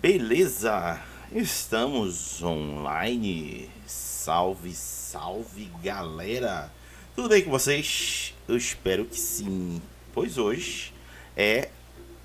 Beleza, estamos online. Salve, salve galera! Tudo bem com vocês? Eu espero que sim, pois hoje é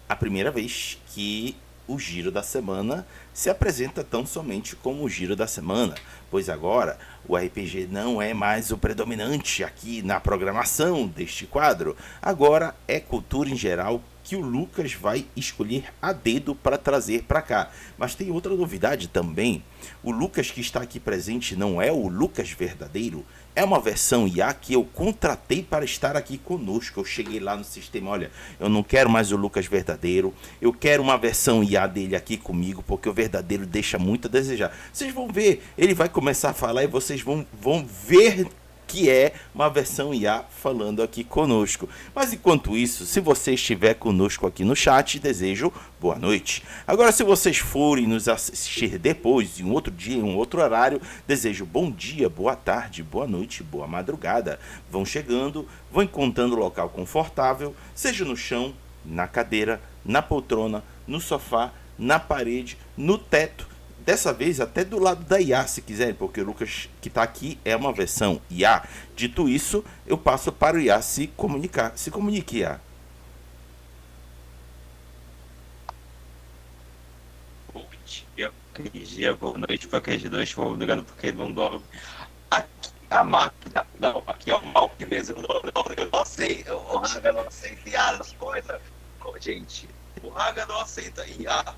a primeira vez que o Giro da Semana se apresenta tão somente como o Giro da Semana, pois agora o RPG não é mais o predominante aqui na programação deste quadro. Agora é cultura em geral que o Lucas vai escolher a dedo para trazer para cá. Mas tem outra novidade também. O Lucas que está aqui presente não é o Lucas verdadeiro, é uma versão IA que eu contratei para estar aqui conosco. Eu cheguei lá no sistema, olha, eu não quero mais o Lucas verdadeiro, eu quero uma versão IA dele aqui comigo, porque o verdadeiro deixa muito a desejar. Vocês vão ver, ele vai começar a falar e vocês vão ver que é uma versão IA falando aqui conosco. Mas enquanto isso, se você estiver conosco aqui no chat, desejo boa noite. Agora, se vocês forem nos assistir depois, em um outro dia, em um outro horário, desejo bom dia, boa tarde, boa noite, boa madrugada. Vão chegando, vão encontrando um local confortável, seja no chão, na cadeira, na poltrona, no sofá, na parede, no teto. Dessa vez até do lado da IA, se quiserem, porque o Lucas que está aqui é uma versão IA. Dito isso, eu passo para o IA se comunicar. Se comunique, IA. Bom dia, aquele dia, boa noite para aqueles dois, vou ligando porque não dorme. Aqui a máquina, não, aqui é o mal que mesmo, eu não sei, o Raga não aceita IA nas coisas. Gente, o Raga não aceita IA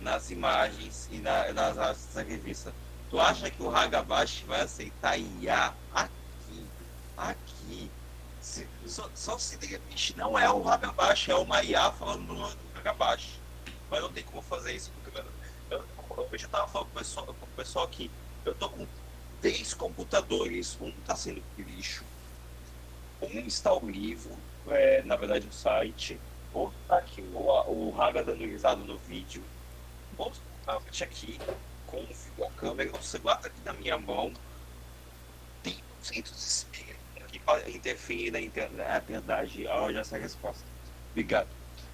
nas imagens e nas artes da revista. Tu acha que o Hagabashi vai aceitar IA aqui? Aqui. Só se de repente não é o Hagabashi, é uma IA falando do Hagabashi. Mas não tem como fazer isso, porque eu já estava falando com o pessoal aqui. Eu tô com 3 computadores, um está sendo lixo, um está ao vivo, na verdade o site, outro está aqui o Haga dando risada no vídeo. Outro tablet aqui, com a câmera, o celular tá aqui na minha mão, tem 200 espelhos que interferir na internet. É verdade, já sei a resposta. Obrigado.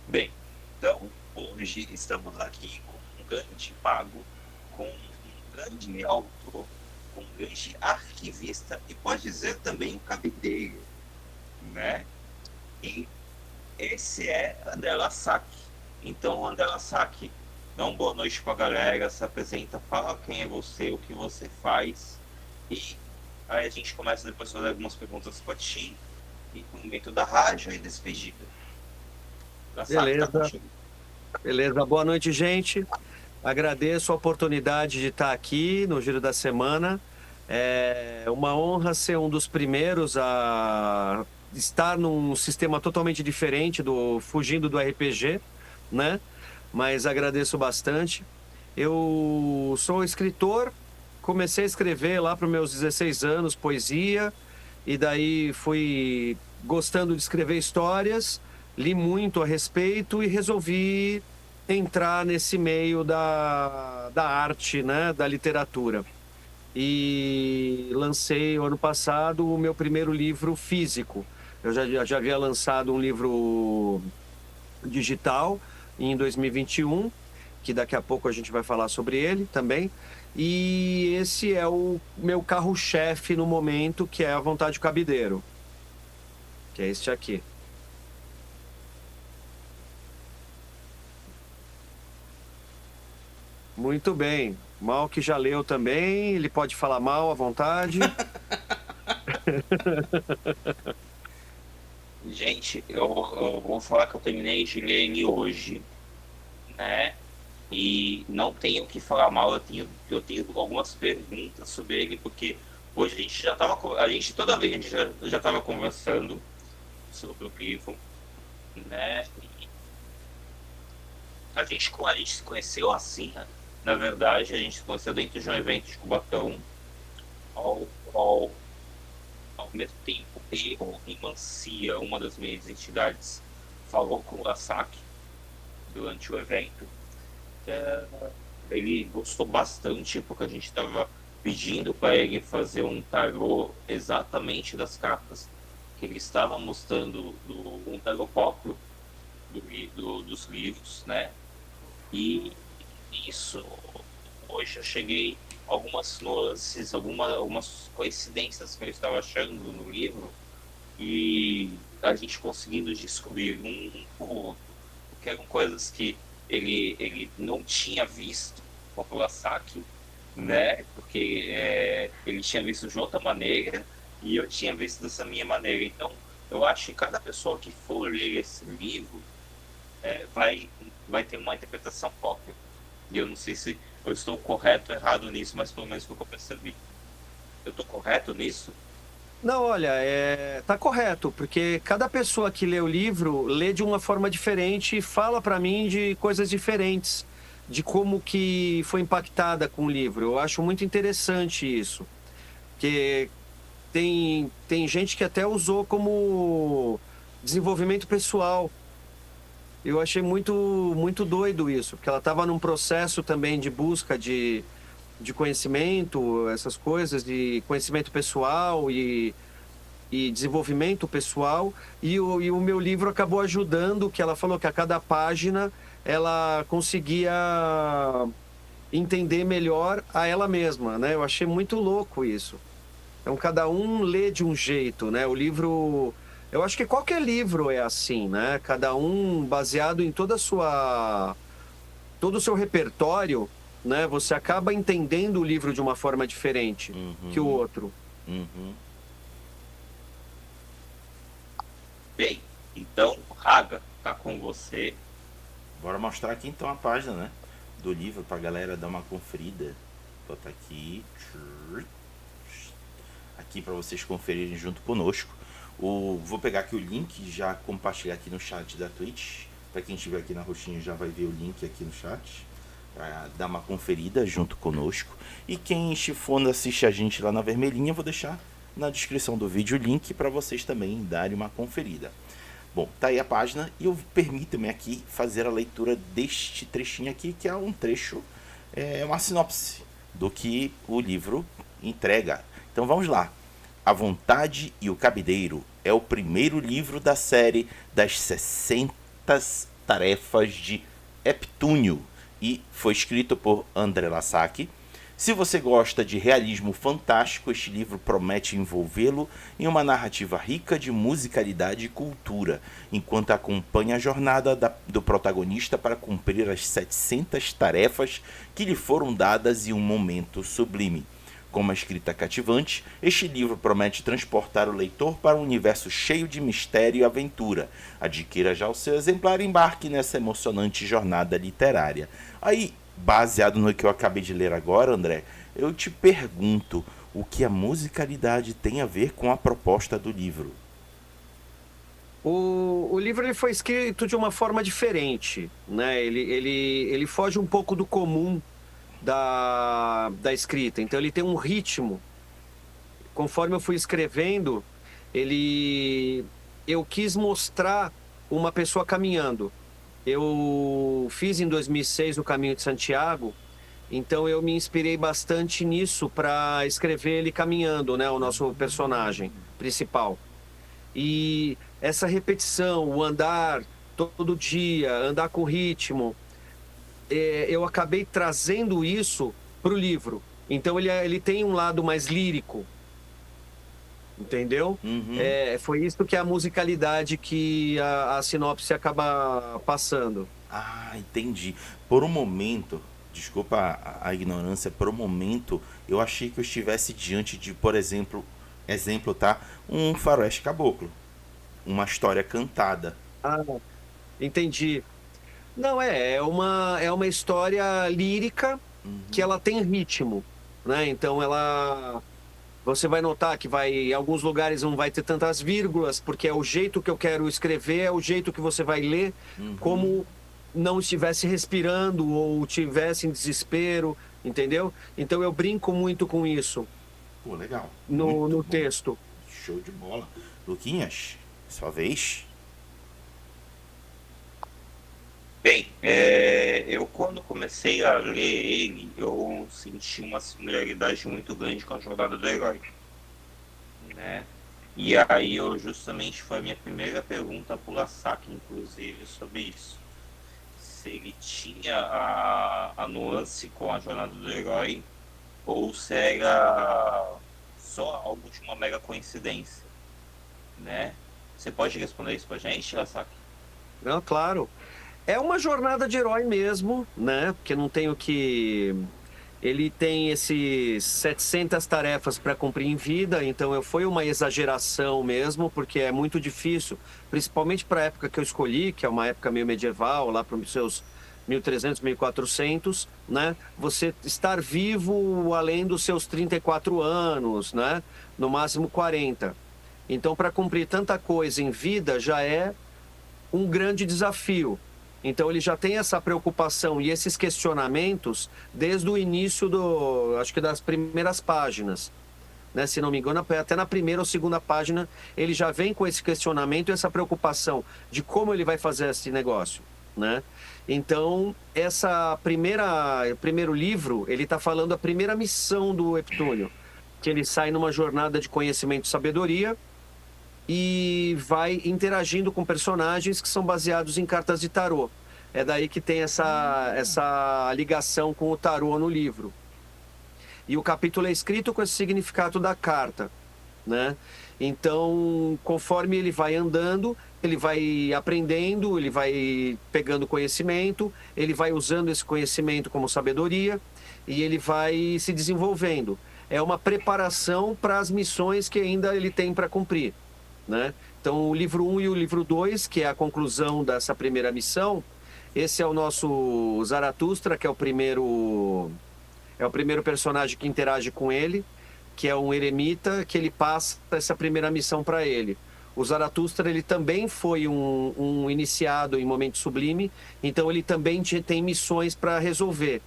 Bem, então, hoje estamos aqui com um grande mago, com um grande autor, com um grande arquivista e pode dizer também um cabideiro, né? E esse é André Lassac. Então, André Lassac, dá uma boa noite pra galera, se apresenta, fala quem é você, o que você faz. E aí a gente começa depois a fazer algumas perguntas pra ti. E no momento da rádio e despedida. Lassac, tá Beleza, contigo. beleza. Boa noite, gente. Agradeço a oportunidade de estar aqui no Giro da Semana. É uma honra ser um dos primeiros a estar num sistema totalmente diferente, fugindo do RPG, né? Mas agradeço bastante. Eu sou escritor, comecei a escrever lá para os meus 16 anos, poesia, e daí fui gostando de escrever histórias, li muito a respeito e resolvi entrar nesse meio da arte, né, da literatura. E lancei, ano passado, o meu primeiro livro físico. Eu já havia lançado um livro digital em 2021, que daqui a pouco a gente vai falar sobre ele também. E esse é o meu carro-chefe no momento, que é a Vontade Cabideiro, que é este aqui. Muito bem. Mal que já leu também, ele pode falar mal à vontade. Gente, eu vou falar que eu terminei de ler ele hoje, né? E não tenho o que falar mal, eu tenho algumas perguntas sobre ele, porque hoje a gente já estava, a gente toda vez a gente já estava conversando sobre o livro, né? E a gente se conheceu assim, né? Na verdade, a gente se conheceu dentro de um evento de Cubatão, ao, ao, ao mesmo tempo, eu e Mancia, uma das minhas entidades, falou com o Lassac durante o evento. É, ele gostou bastante porque a gente estava pedindo para ele fazer um tarô exatamente das cartas que ele estava mostrando um tarô próprio dos livros, né? E isso, hoje eu cheguei a algumas nuances, algumas coincidências que eu estava achando no livro e a gente conseguindo descobrir um por outro, que eram coisas que ele não tinha visto com a Kurosaki, né? Porque ele tinha visto de outra maneira e eu tinha visto dessa minha maneira. Então, eu acho que cada pessoa que for ler esse livro vai ter uma interpretação própria. E eu não sei se eu estou correto ou errado nisso, mas pelo menos foi o que eu percebi. Eu estou correto nisso? Não, olha, tá correto, porque cada pessoa que lê o livro lê de uma forma diferente e fala para mim de coisas diferentes, de como que foi impactada com o livro. Eu acho muito interessante isso, porque tem gente que até usou como desenvolvimento pessoal. Eu achei muito doido isso, porque ela estava num processo também de busca de conhecimento, essas coisas, de conhecimento pessoal e desenvolvimento pessoal, e o meu livro acabou ajudando, que ela falou que a cada página ela conseguia entender melhor a ela mesma, né? Eu achei muito louco isso. Então, cada um lê de um jeito, né? O livro... Eu acho que qualquer livro é assim, né? Cada um, baseado em todo o seu repertório, né? Você acaba entendendo o livro de uma forma diferente que o outro. Uhum. Bem, então, Raga, tá com você. Bora mostrar aqui então a página, né? Do livro pra galera dar uma conferida. Vou botar aqui. Aqui para vocês conferirem junto conosco. Vou pegar aqui o link e já compartilhar aqui no chat da Twitch. Para quem estiver aqui na roxinha já vai ver o link aqui no chat. Para dar uma conferida junto conosco. E quem for assiste a gente lá na vermelhinha, vou deixar na descrição do vídeo o link para vocês também darem uma conferida. Bom, tá aí a página e eu permito-me aqui fazer a leitura deste trechinho aqui, que é um trecho, uma sinopse do que o livro entrega. Então vamos lá. A Vontade e o Cabideiro é o primeiro livro da série das 60 Tarefas de Heptúnio e foi escrito por André Lassac. Se você gosta de realismo fantástico, este livro promete envolvê-lo em uma narrativa rica de musicalidade e cultura, enquanto acompanha a jornada do protagonista para cumprir as 700 tarefas que lhe foram dadas em um momento sublime. Com uma escrita cativante, este livro promete transportar o leitor para um universo cheio de mistério e aventura. Adquira já o seu exemplar e embarque nessa emocionante jornada literária. Aí, baseado no que eu acabei de ler agora, André, eu te pergunto, o que a musicalidade tem a ver com a proposta do livro? O livro ele foi escrito de uma forma diferente, né? Ele foge um pouco do comum da escrita. Então ele tem um ritmo. Conforme eu fui escrevendo, eu quis mostrar uma pessoa caminhando. Eu fiz em 2006 o Caminho de Santiago, então eu me inspirei bastante nisso para escrever ele caminhando, né? O nosso personagem principal. E essa repetição, o andar todo dia, andar com ritmo, eu acabei trazendo isso para o livro. Então ele tem um lado mais lírico, entendeu? Uhum. Foi isso que é a musicalidade que a sinopse acaba passando. Ah, entendi. Por um momento, desculpa a ignorância, por um momento eu achei que eu estivesse diante de, por exemplo, tá? Um faroeste caboclo. Uma história cantada. Ah, entendi. Não, é uma história lírica que ela tem ritmo, né? Então você vai notar que em alguns lugares não vai ter tantas vírgulas, porque é o jeito que eu quero escrever, é o jeito que você vai ler, como não estivesse respirando ou estivesse em desespero, entendeu? Então eu brinco muito com isso. Pô, legal. No texto. Show de bola. Luquinhas, sua vez. Bem, eu quando comecei a ler ele, eu senti uma similaridade muito grande com a jornada do herói, né? E aí justamente foi a minha primeira pergunta para o Lassac, inclusive, sobre isso. se ele tinha a nuance com a jornada do herói ou se era só algo de uma mera coincidência, né? Você pode responder isso pra gente, Lasaki? Não, claro. É uma jornada de herói mesmo, né? Porque não tem o que... Ele tem esses 700 tarefas para cumprir em vida, então foi uma exageração mesmo, porque é muito difícil, principalmente para a época que eu escolhi, que é uma época meio medieval, lá para os seus 1300, 1400, né? Você estar vivo além dos seus 34 anos, né? No máximo 40. Então, para cumprir tanta coisa em vida já é um grande desafio. Então ele já tem essa preocupação e esses questionamentos desde o início acho que das primeiras páginas, né? Se não me engano, até na primeira ou segunda página ele já vem com esse questionamento e essa preocupação de como ele vai fazer esse negócio, né? Então primeiro livro ele está falando a primeira missão do Heptúnio, que ele sai numa jornada de conhecimento e sabedoria e vai interagindo com personagens que são baseados em cartas de tarô. É daí que tem essa ligação com o tarô no livro. E o capítulo é escrito com esse significado da carta, né? Então, conforme ele vai andando, ele vai aprendendo, ele vai pegando conhecimento, ele vai usando esse conhecimento como sabedoria e ele vai se desenvolvendo. É uma preparação para as missões que ainda ele tem para cumprir, né? Então, o livro 1 e o livro 2, que é a conclusão dessa primeira missão, esse é o nosso Zaratustra, que é o primeiro personagem que interage com ele, que é um eremita, que ele passa essa primeira missão para ele. O Zaratustra, ele também foi um iniciado em momento sublime, então ele também tem missões para resolver.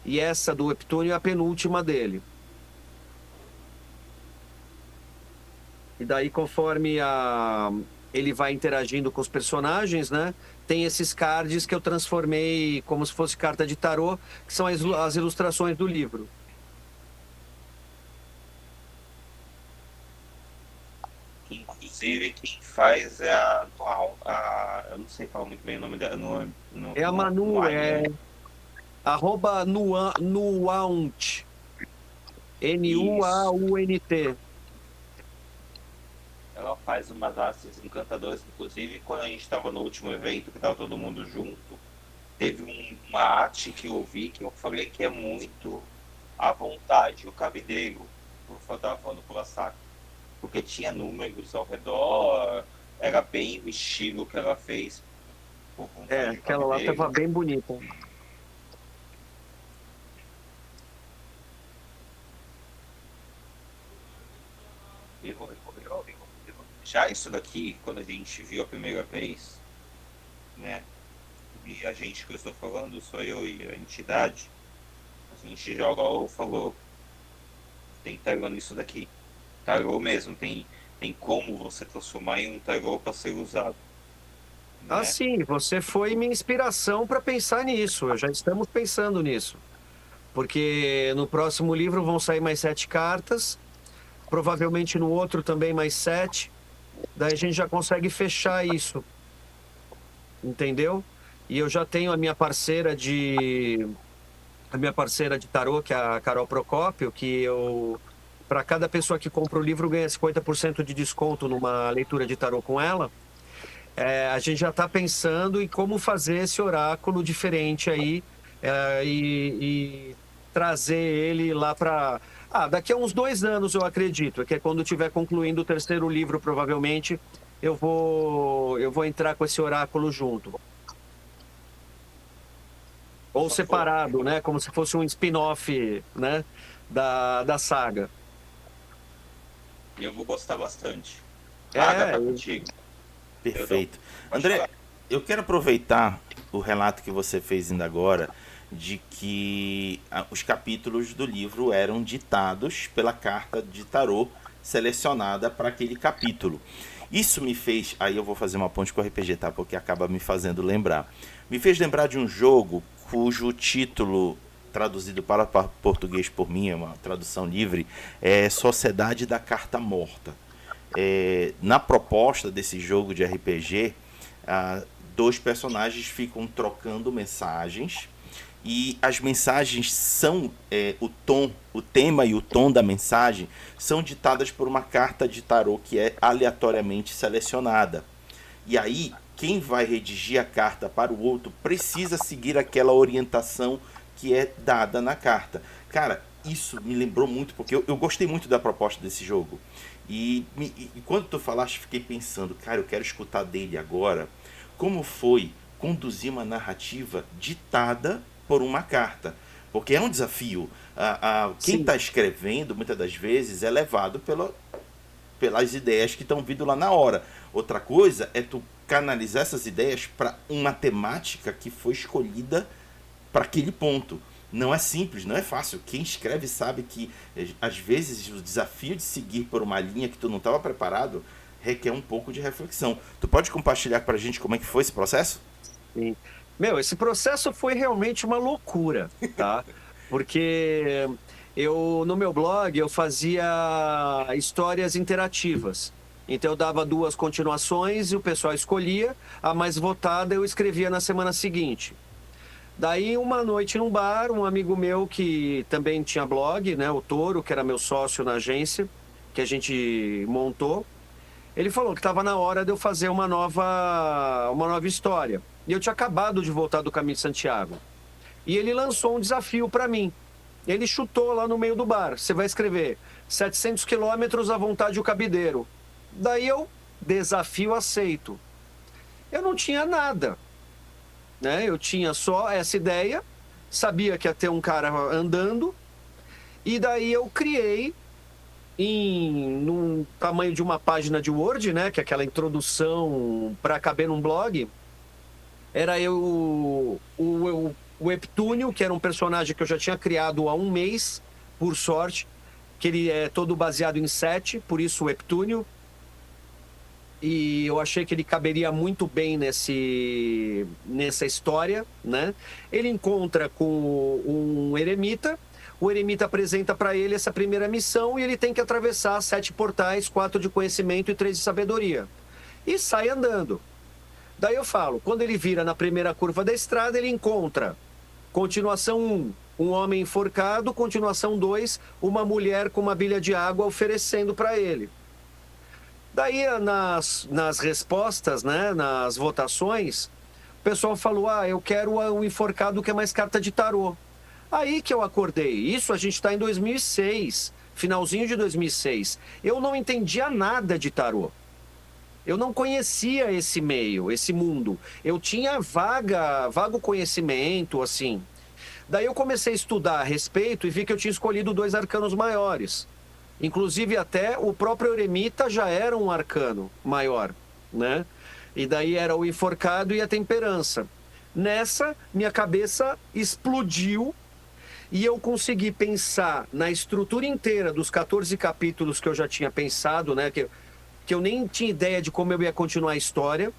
E essa do Heptúnio é a penúltima dele. E daí, conforme ele vai interagindo com os personagens, né? Tem esses cards que eu transformei como se fosse carta de tarô, que são as ilustrações do livro. Inclusive, quem faz é eu não sei falar muito bem o nome dela. É a Manu, @nuaunt. Nuaunt. Ela faz umas artes encantadoras. Inclusive, quando a gente estava no último evento, que estava todo mundo junto, teve uma arte que eu vi, que eu falei que é muito à vontade o cabedelo. Eu estava falando com a Lasaki. Porque tinha números ao redor, era bem o estilo que ela fez. Aquela lá estava bem bonita. Já isso daqui, quando a gente viu a primeira vez, né? E a gente que eu estou falando, sou eu e a entidade, a gente jogou, falou, tem tarô nisso daqui. Tarô mesmo, tem como você transformar em um tarô para ser usado. Né? Sim, você foi minha inspiração para pensar nisso. Já estamos pensando nisso. Porque no próximo livro vão sair mais 7 cartas, provavelmente no outro também mais 7. Daí a gente já consegue fechar isso. Entendeu? E eu já tenho a minha parceira de tarô, que é a Carol Procópio, que para cada pessoa que compra o livro ganha 50% de desconto numa leitura de tarô com ela. A gente já está pensando em como fazer esse oráculo diferente aí e trazer ele lá para... daqui a uns 2 anos, eu acredito, que é quando estiver concluindo o terceiro livro, provavelmente, eu vou entrar com esse oráculo junto. Ou separado, né? Como se fosse um spin-off, né? Da saga. E eu vou gostar bastante. Contigo. Perfeito. André, eu quero aproveitar o relato que você fez ainda agora de que os capítulos do livro eram ditados pela carta de tarô selecionada para aquele capítulo. Isso me fez... Aí eu vou fazer uma ponte com o RPG, tá? Porque acaba me fazendo lembrar. Me fez lembrar de um jogo cujo título, traduzido para português por mim, é uma tradução livre, é Sociedade da Carta Morta. Na proposta desse jogo de RPG, Dois personagens ficam trocando mensagens e as mensagens são o tema e o tom da mensagem são ditadas por uma carta de tarô que é aleatoriamente selecionada. E aí, quem vai redigir a carta para o outro precisa seguir aquela orientação que é dada na carta. Cara, isso me lembrou muito, porque eu gostei muito da proposta desse jogo. E quando tu falaste, fiquei pensando, cara, eu quero escutar dele agora como foi conduzir uma narrativa ditada por uma carta. Porque é um desafio. Quem Sim. está escrevendo, muitas das vezes, é levado pelas ideias que estão vindo lá na hora. Outra coisa é tu canalizar essas ideias para uma temática que foi escolhida para aquele ponto. Não é simples, não é fácil. Quem escreve sabe que, às vezes, o desafio de seguir por uma linha que tu não estava preparado requer um pouco de reflexão. Tu pode compartilhar para a gente como é que foi esse processo? Sim. Meu, esse processo foi realmente uma loucura, tá? Porque no meu blog, eu fazia histórias interativas. Então, eu dava 2 continuações e o pessoal escolhia. A mais votada eu escrevia na semana seguinte. Daí, uma noite num bar, um amigo meu que também tinha blog, né? O Toro, que era meu sócio na agência, que a gente montou. Ele falou que estava na hora de eu fazer uma nova história. E eu tinha acabado de voltar do Caminho de Santiago. E ele lançou um desafio para mim. Ele chutou lá no meio do bar. Você vai escrever 700 quilômetros à vontade o cabideiro. Daí eu, desafio aceito. Eu não tinha nada, né? Eu tinha só essa ideia, sabia que ia ter um cara andando, e daí eu criei num tamanho de uma página de Word, né? Que é aquela introdução para caber num blog. Era o Eptúnio, que era um personagem que eu já tinha criado há um mês, por sorte, que ele é todo baseado em 7, por isso o Eptúnio. E eu achei que ele caberia muito bem nessa história, né? Ele encontra com um eremita, o eremita apresenta para ele essa primeira missão e ele tem que atravessar 7 portais, 4 de conhecimento e 3 de sabedoria. E sai andando. Daí eu falo, quando ele vira na primeira curva da estrada, ele encontra continuação 1, um homem enforcado, continuação 2, uma mulher com uma bilha de água oferecendo para ele. Daí nas respostas, né, nas votações, o pessoal falou, eu quero o enforcado que é mais carta de tarô. Aí que eu acordei. Isso a gente está em 2006, finalzinho de 2006. Eu não entendia nada de tarô. Eu não conhecia esse meio, esse mundo. Eu tinha vago conhecimento, assim. Daí eu comecei a estudar a respeito e vi que eu tinha escolhido 2 arcanos maiores. Inclusive até o próprio eremita já era um arcano maior, né? E daí era o enforcado e a temperança. Nessa, minha cabeça explodiu e eu consegui pensar na estrutura inteira dos 14 capítulos que eu já tinha pensado, né? Que eu nem tinha ideia de como eu ia continuar a história.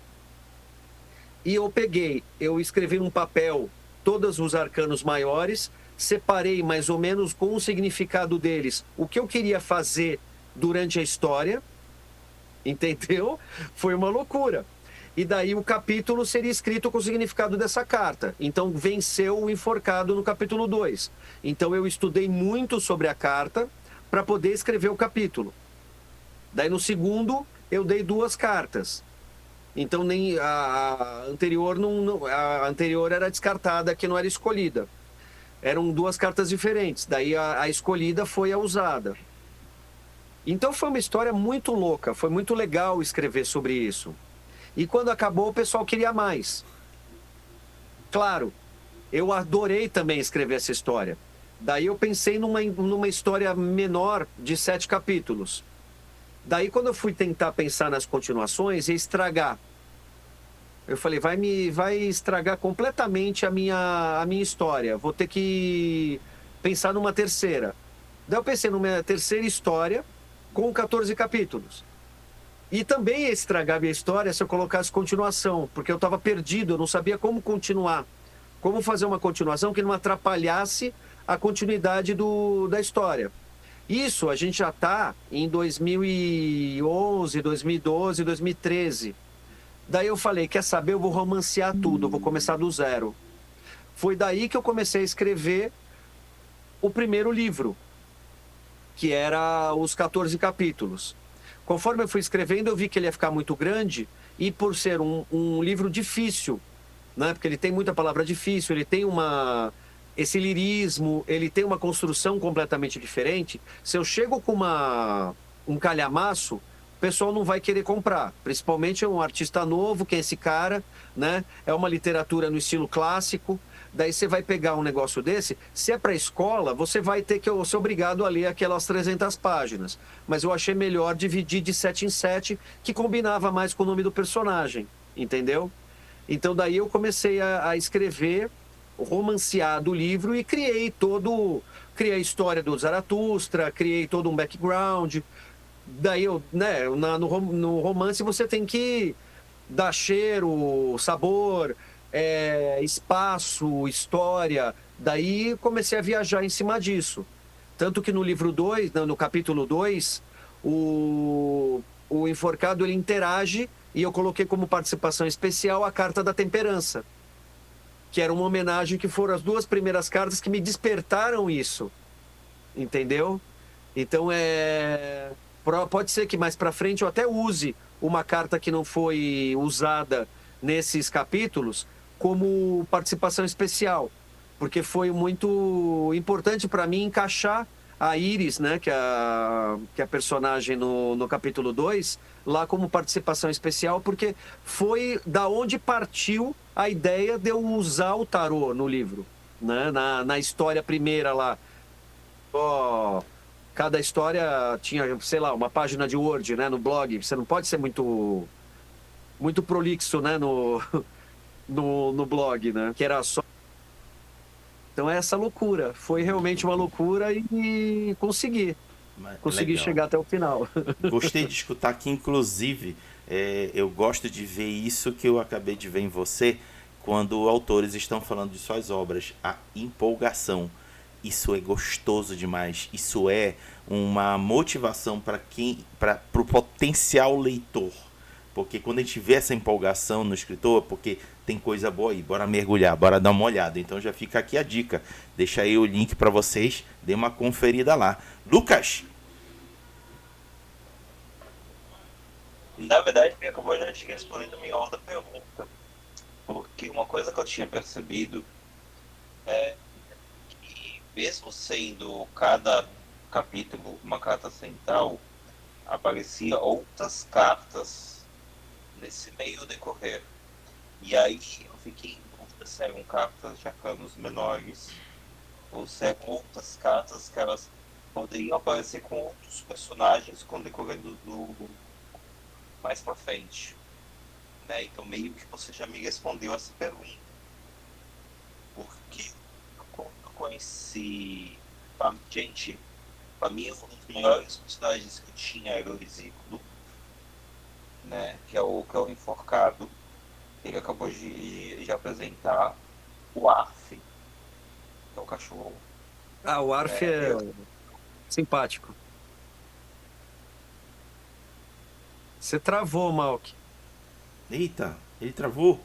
E eu escrevi num papel todos os arcanos maiores, separei mais ou menos com o significado deles o que eu queria fazer durante a história, entendeu? Foi uma loucura. E daí o capítulo seria escrito com o significado dessa carta. Então venceu o enforcado no capítulo 2. Então eu estudei muito sobre a carta para poder escrever o capítulo. Daí no segundo eu dei 2 cartas. Então nem a anterior era descartada, que não era escolhida. Eram 2 cartas diferentes. Daí a escolhida foi a usada. Então foi uma história muito louca. Foi muito legal escrever sobre isso. E quando acabou, o pessoal queria mais. Claro, eu adorei também escrever essa história. Daí eu pensei numa história menor de 7 capítulos. Daí, quando eu fui tentar pensar nas continuações, ia estragar. Eu falei, vai estragar completamente a minha história. Vou ter que pensar numa terceira. Daí eu pensei numa terceira história com 14 capítulos. E também ia estragar a minha história se eu colocasse continuação, porque eu estava perdido, eu não sabia como continuar. Como fazer uma continuação que não atrapalhasse a continuidade da história. Isso a gente já está em 2011, 2012, 2013. Daí eu falei, quer saber, eu vou romancear tudo, eu vou começar do zero. Foi daí que eu comecei a escrever o primeiro livro, que era os 14 capítulos. Conforme eu fui escrevendo, eu vi que ele ia ficar muito grande, e por ser um livro difícil, né? Porque ele tem muita palavra difícil, ele tem esse lirismo, ele tem uma construção completamente diferente. Se eu chego com um calhamaço, o pessoal não vai querer comprar. Principalmente um artista novo, que é esse cara, né? É uma literatura no estilo clássico. Daí você vai pegar um negócio desse, se é para escola, você vai ter que ser obrigado a ler aquelas 300 páginas. Mas eu achei melhor dividir de 7 em 7, que combinava mais com o nome do personagem, entendeu? Então daí eu comecei a escrever, romancear do livro e criei a história do Zaratustra, criei todo um background. Daí eu, né, no romance você tem que dar cheiro, sabor, espaço, história. Daí comecei a viajar em cima disso. Tanto que no livro 2, no capítulo 2, o enforcado ele interage e eu coloquei como participação especial a Carta da Temperança, que era uma homenagem, que foram as 2 primeiras cartas que me despertaram isso, entendeu? Então pode ser que mais para frente eu até use uma carta que não foi usada nesses capítulos como participação especial, porque foi muito importante para mim encaixar a Iris, né, que é a personagem no capítulo 2, lá como participação especial, porque foi da onde partiu a ideia de eu usar o tarô no livro, né, na história primeira lá. Ó, cada história tinha, sei lá, uma página de Word, né, no blog. Você não pode ser muito prolixo, né, no blog, né, que era só. Então é essa loucura. Foi realmente uma loucura e consegui Legal. chegar até o final. Gostei de escutar que, inclusive, eu gosto de ver isso que eu acabei de ver em você, quando autores estão falando de suas obras, a empolgação. Isso é gostoso demais. Isso é uma motivação para o potencial leitor. Porque quando a gente vê essa empolgação no escritor, porque tem coisa boa aí, bora mergulhar, bora dar uma olhada. Então já fica aqui a dica. Deixa aí o link para vocês, dê uma conferida lá. Lucas! Na verdade, me acabou já de responder a minha outra pergunta. Porque uma coisa que eu tinha percebido é que, mesmo sendo cada capítulo uma carta central, aparecia outras cartas nesse meio decorrer. E aí eu fiquei em dúvida se eram cartas de arcanos menores ou se eram outras cartas que elas poderiam aparecer com outros personagens com o decorrer do mais pra frente, né? Então meio que você já me respondeu essa pergunta, porque quando eu conheci gente, para mim um dos maiores personagens que eu tinha era o Risículo, né? Que é o enforcado. Ele acabou de apresentar o Arf, que é o cachorro. O Arf é simpático. Você travou, Malk. Eita, ele travou?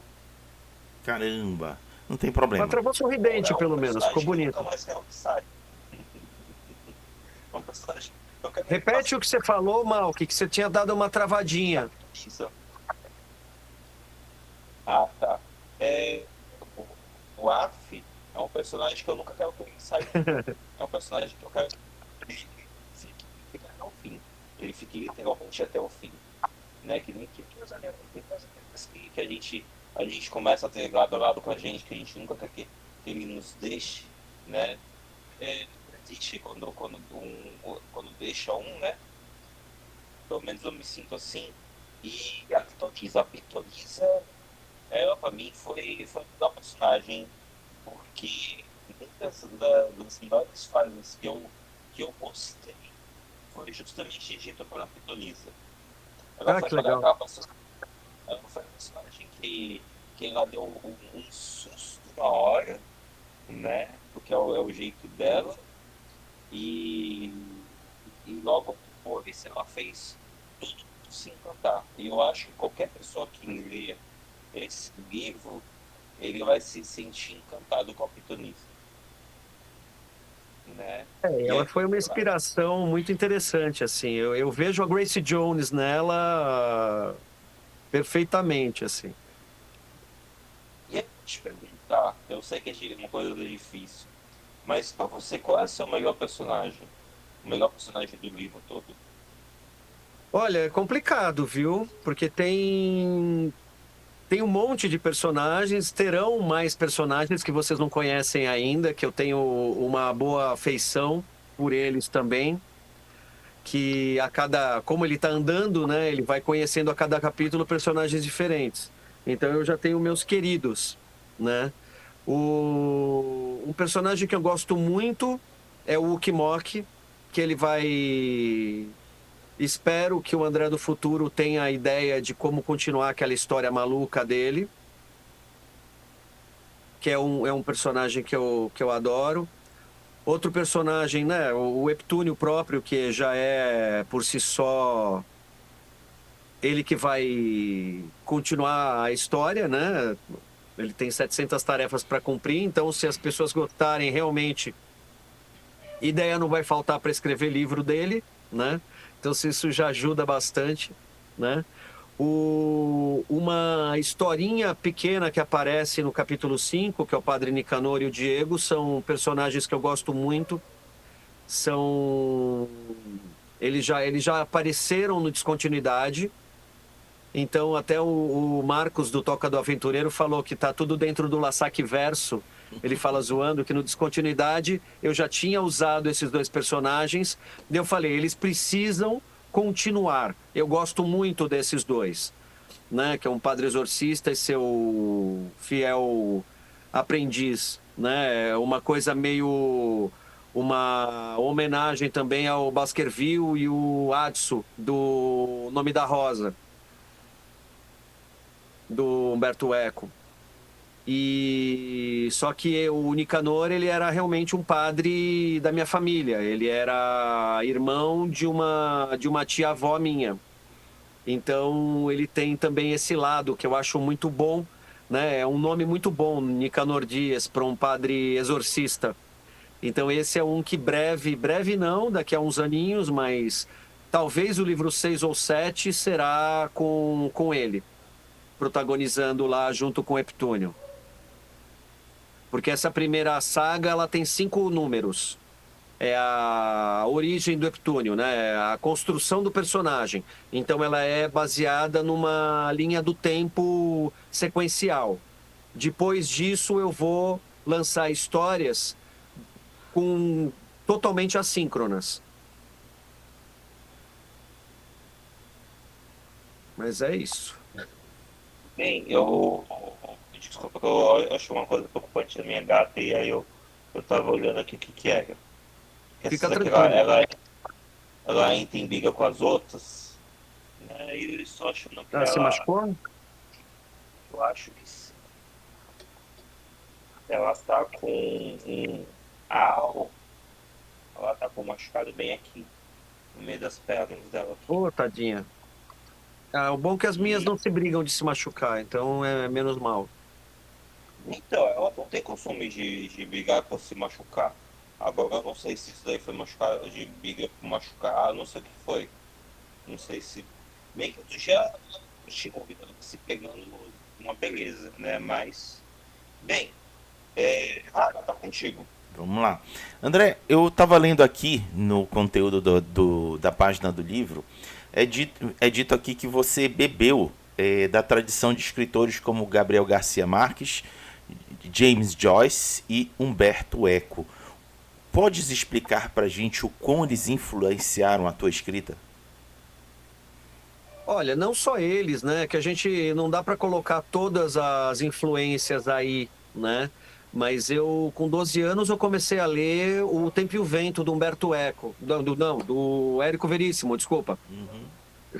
Caramba, não tem problema. Mas travou sorridente, pelo menos. Ficou bonito. Repete o que você falou, Malk, que você tinha dado uma travadinha. Tá. O Arf é um personagem que eu nunca quero que ele saia. É um personagem que eu quero que ele fique até o fim. Ele fique literalmente até o fim. Né? Que nem que tem coisas que a gente começa a ter lado a lado com a gente, que a gente nunca quer que ele nos deixe, né? Existe quando deixa né? Pelo menos eu me sinto assim. E a Pitonisa, ela pra mim foi uma personagem, porque muitas das melhores fases que eu gostei foi justamente dita pela Pitonisa. Ela foi que legal. Ela foi uma personagem que ela deu um susto na hora, né? Porque é o jeito dela. E logo depois ela fez tudo se encantar. E eu acho que qualquer pessoa que lê esse livro, ele vai se sentir encantado com a pitonisa. Né? E Ela aí, foi uma claro, inspiração muito interessante, assim. Eu vejo a Grace Jones nela perfeitamente, assim. e aí, te perguntar, eu sei que é uma coisa difícil, mas pra você, qual é o seu melhor personagem? O melhor personagem do livro todo? Olha, é complicado, viu? Porque tem um monte de personagens, terão mais personagens que vocês não conhecem ainda, que eu tenho uma boa afeição por eles também, que como ele tá andando, né, ele vai conhecendo a cada capítulo personagens diferentes. Então eu já tenho meus queridos, né? Um personagem que eu gosto muito é o Ukimok, que ele vai. Espero que o André do Futuro tenha a ideia de como continuar aquela história maluca dele, que é um personagem que eu adoro. Outro personagem, né, o Heptúnio próprio, que já é por si só ele que vai continuar a história, né? Ele tem 700 tarefas para cumprir, então se as pessoas gostarem realmente, ideia não vai faltar para escrever livro dele, né? Então se isso já ajuda bastante, né? Uma historinha pequena que aparece no capítulo 5, que é o Padre Nicanor e o Diego, são personagens que eu gosto muito. São eles já apareceram no Descontinuidade. Então até o Marcos do Toca do Aventureiro falou que tá tudo dentro do Lassaque Verso. Ele fala zoando que no Descontinuidade eu já tinha usado esses dois personagens. E eu falei, eles precisam continuar. Eu gosto muito desses dois, né? Que é um padre exorcista e seu fiel aprendiz, né? É uma coisa meio uma homenagem também ao Baskerville e o Adso do Nome da Rosa, do Humberto Eco. E só que o Nicanor, ele era realmente um padre da minha família. Ele era irmão de uma tia-avó minha. Então ele tem também esse lado que eu acho muito bom, né? É um nome muito bom, Nicanor Dias, para um padre exorcista. Então esse é um que breve não, daqui a uns aninhos, mas talvez o livro 6 ou 7 será com ele, protagonizando lá junto com Heptúnio. Porque essa primeira saga, ela tem 5 números. É a origem do Heptúnio, né? É a construção do personagem. Então ela é baseada numa linha do tempo sequencial. Depois disso eu vou lançar histórias totalmente assíncronas. Mas é isso. Bem, desculpa que eu achei uma coisa preocupante na minha gata e aí eu tava olhando aqui o que era. Fica Essas aqui, tranquilo. ela entra em briga com as outras, né? E eles só achando que Ah, se machucou? eu acho que sim. Ela tá com um au, ela tá com um machucado bem aqui, no meio das pernas dela aqui. Ô, tadinha. Ah, o bom é que as minhas E, não se brigam de se machucar, então é menos mal. então, ela não tem costume de brigar por se machucar. Agora eu não sei se isso daí foi machucar, de briga por machucar, não sei o que foi. Não sei se. Bem que eu já tinha ouvido ela se pegando uma beleza, né? Mas. Bem, tá contigo. Vamos lá. André, eu estava lendo aqui no conteúdo da página do livro, é dito aqui que você bebeu da tradição de escritores como Gabriel Garcia Marques, James Joyce e Humberto Eco. Podes explicar para a gente o quão eles influenciaram a tua escrita? Olha, não só eles, né? Que a gente não dá para colocar todas as influências aí, né? Mas eu, com 12 anos, eu comecei a ler O Tempo e o Vento, do Humberto Eco. Do Érico Veríssimo, desculpa. Uhum.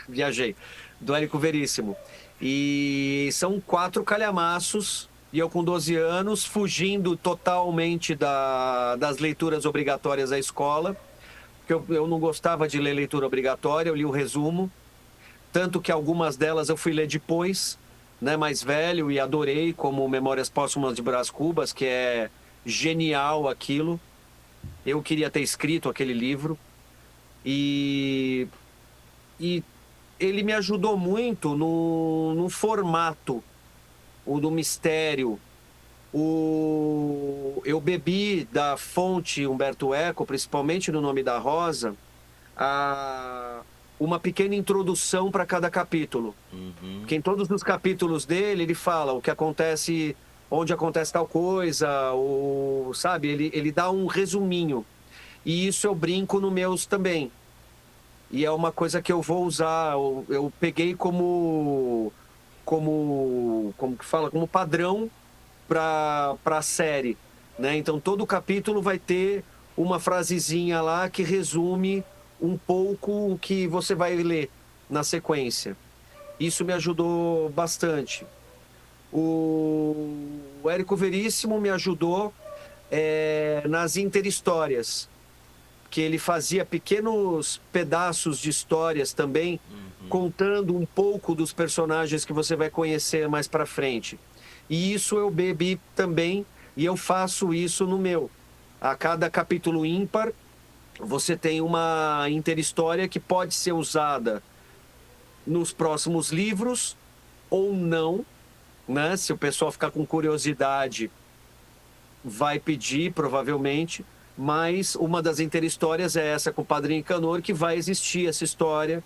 Viajei. Do Érico Veríssimo. E são 4 calhamaços, e eu com 12 anos, fugindo totalmente das leituras obrigatórias da escola, porque eu não gostava de ler leitura obrigatória, eu li o resumo. tanto que algumas delas eu fui ler depois, né, mais velho, e adorei, como Memórias Póstumas de Brás Cubas, que é genial aquilo. Eu queria ter escrito aquele livro. E, e ele me ajudou muito no formato, o do mistério. Eu bebi da fonte Humberto Eco, principalmente no Nome da Rosa, a, uma pequena introdução para cada capítulo. Uhum. Porque em todos os capítulos dele, ele fala o que acontece, onde acontece tal coisa, sabe? Ele dá um resuminho. E isso eu brinco no meus também. E é uma coisa que eu vou usar. Eu peguei como que fala, como padrão para a série, né? Então todo capítulo vai ter uma frasezinha lá que resume um pouco o que você vai ler na sequência. Isso me ajudou bastante. O Érico Veríssimo me ajudou nas interhistórias, que ele fazia pequenos pedaços de histórias também, contando um pouco dos personagens que você vai conhecer mais para frente. E isso eu bebi também, e eu faço isso no meu. A cada capítulo ímpar, você tem uma interhistória que pode ser usada nos próximos livros ou não, né? Se o pessoal ficar com curiosidade, vai pedir, provavelmente. Mas uma das interhistórias é essa com o Padre Nicanor, que vai existir essa história.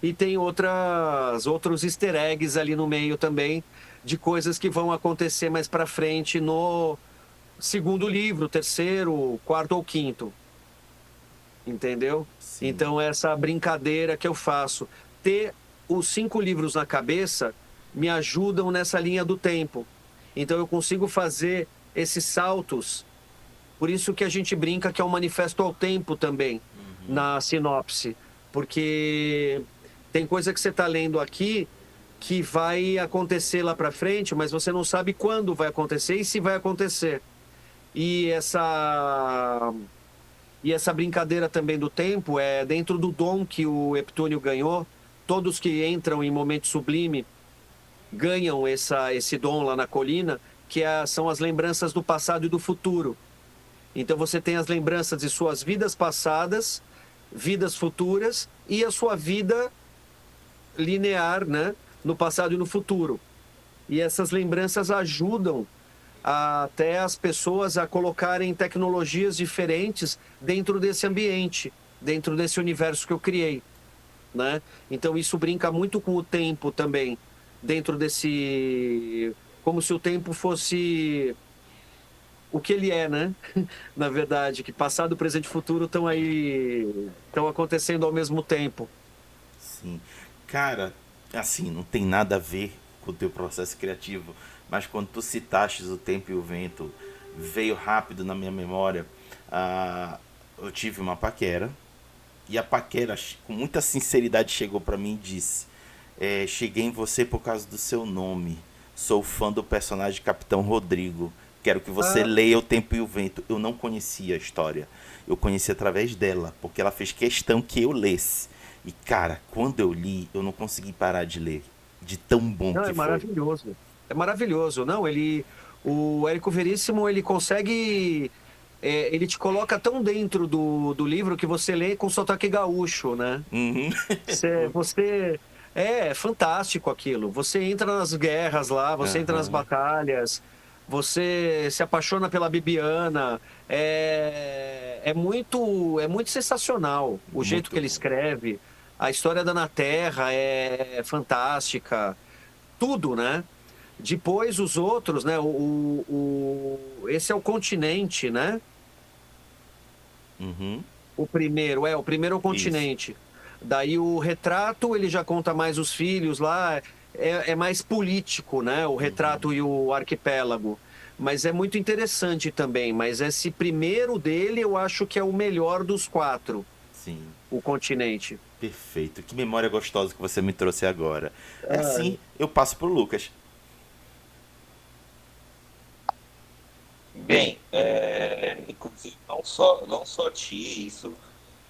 E tem outros easter eggs ali no meio também, de coisas que vão acontecer mais para frente no segundo livro, terceiro, quarto ou quinto. Entendeu? Sim. Então, essa brincadeira que eu faço. Ter os 5 livros na cabeça me ajudam nessa linha do tempo. Então, eu consigo fazer esses saltos. Por isso que a gente brinca que é um manifesto ao tempo também, na sinopse. Porque tem coisa que você está lendo aqui que vai acontecer lá para frente, mas você não sabe quando vai acontecer e se vai acontecer. E essa brincadeira também do tempo é dentro do dom que o Heptúnio ganhou. Todos que entram em momento sublime ganham esse dom lá na colina, que são as lembranças do passado e do futuro. Então você tem as lembranças de suas vidas passadas, vidas futuras e a sua vida linear, né, no passado e no futuro. E essas lembranças ajudam até as pessoas a colocarem tecnologias diferentes dentro desse ambiente, dentro desse universo que eu criei, né? Então isso brinca muito com o tempo também, dentro desse... como se o tempo fosse o que ele é, né? Na verdade, que passado, presente e futuro estão acontecendo ao mesmo tempo. Sim. Cara, assim, não tem nada a ver com o teu processo criativo, mas quando tu citaste o tempo e o vento, veio rápido na minha memória. Eu tive uma paquera, e a paquera, com muita sinceridade, chegou pra mim e disse: cheguei em você por causa do seu nome. Sou fã do personagem Capitão Rodrigo. Quero que você leia O Tempo e o Vento. Eu não conhecia a história. Eu conheci através dela, porque ela fez questão que eu lesse. E, cara, quando eu li, eu não consegui parar de ler. De tão bom Não, que é foi. maravilhoso. É maravilhoso. Não, o Érico Veríssimo, ele consegue... ele te coloca tão dentro do livro que você lê com sotaque gaúcho, né? Uhum. É fantástico aquilo. Você entra nas guerras lá, você entra nas Aham. batalhas, você se apaixona pela Bibiana. É muito sensacional o jeito Muito que ele bom. escreve. A história da Na Terra é fantástica. Tudo, né? Depois os outros, né? Esse é o Continente, né? Uhum. O primeiro é o Isso. Continente. Daí o Retrato, ele já conta mais os filhos lá, é mais político, né? O Retrato e o Arquipélago. Mas é muito interessante também. Mas esse primeiro dele, eu acho que é o melhor dos 4, Sim. o Continente. Perfeito. Que memória gostosa que você me trouxe agora. É Ah, assim, eu passo pro Lucas. Bem, inclusive, não só ti isso,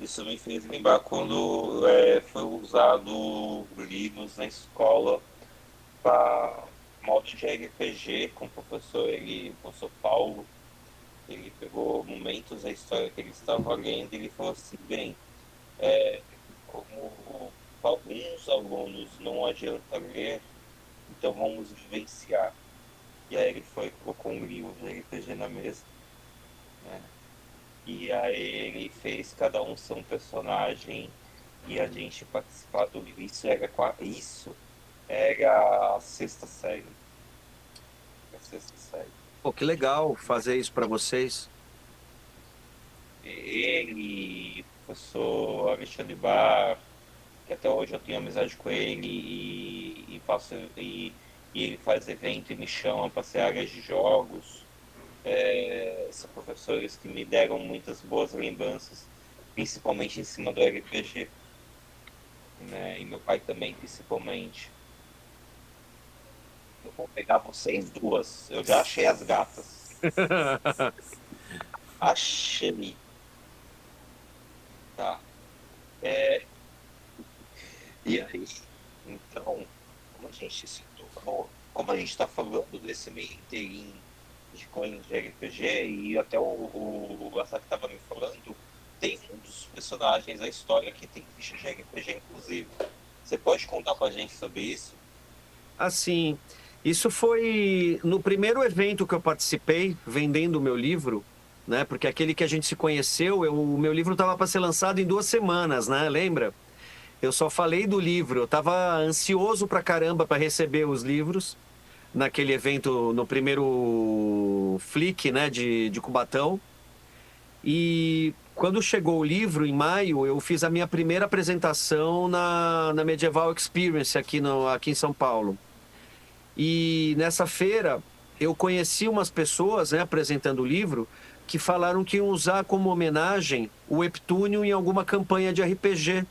Isso me fez lembrar quando foi usado livros na escola para modo de RPG com o professor Paulo. Ele pegou momentos da história que ele estava lendo e ele falou assim, bem, como alguns alunos não adianta ler, então vamos vivenciar. E aí ele foi e colocou um livro de RPG na mesa, né? E aí ele fez cada um ser um personagem e a gente participar do livro. Isso era a sexta série. A sexta série. Pô, que legal fazer isso para vocês. Ele, o professor Alexandre Bar, que até hoje eu tenho amizade com ele e ele faz evento e me chama para ser áreas de jogos. São professores que me deram muitas boas lembranças, principalmente em cima do RPG, né? E meu pai também, principalmente. Eu vou pegar vocês duas. Eu já achei as gatas. Achei. Tá. E aí, então, como a gente está falando desse meio inteirinho de coisas de RPG, e até o Asa que estava me falando, tem um dos personagens da história que tem ficha de RPG, inclusive. Você pode contar pra gente sobre isso? Assim, isso foi no primeiro evento que eu participei, vendendo o meu livro, né? Porque aquele que a gente se conheceu, o meu livro estava para ser lançado em 2 semanas, né? Lembra? Eu só falei do livro, eu estava ansioso pra caramba para receber os livros naquele evento, no primeiro Flick, né, de Cubatão. E quando chegou o livro, em maio, eu fiz a minha primeira apresentação na Medieval Experience aqui em São Paulo. E nessa feira eu conheci umas pessoas, né, apresentando o livro, que falaram que iam usar como homenagem o Webtoon em alguma campanha de RPG.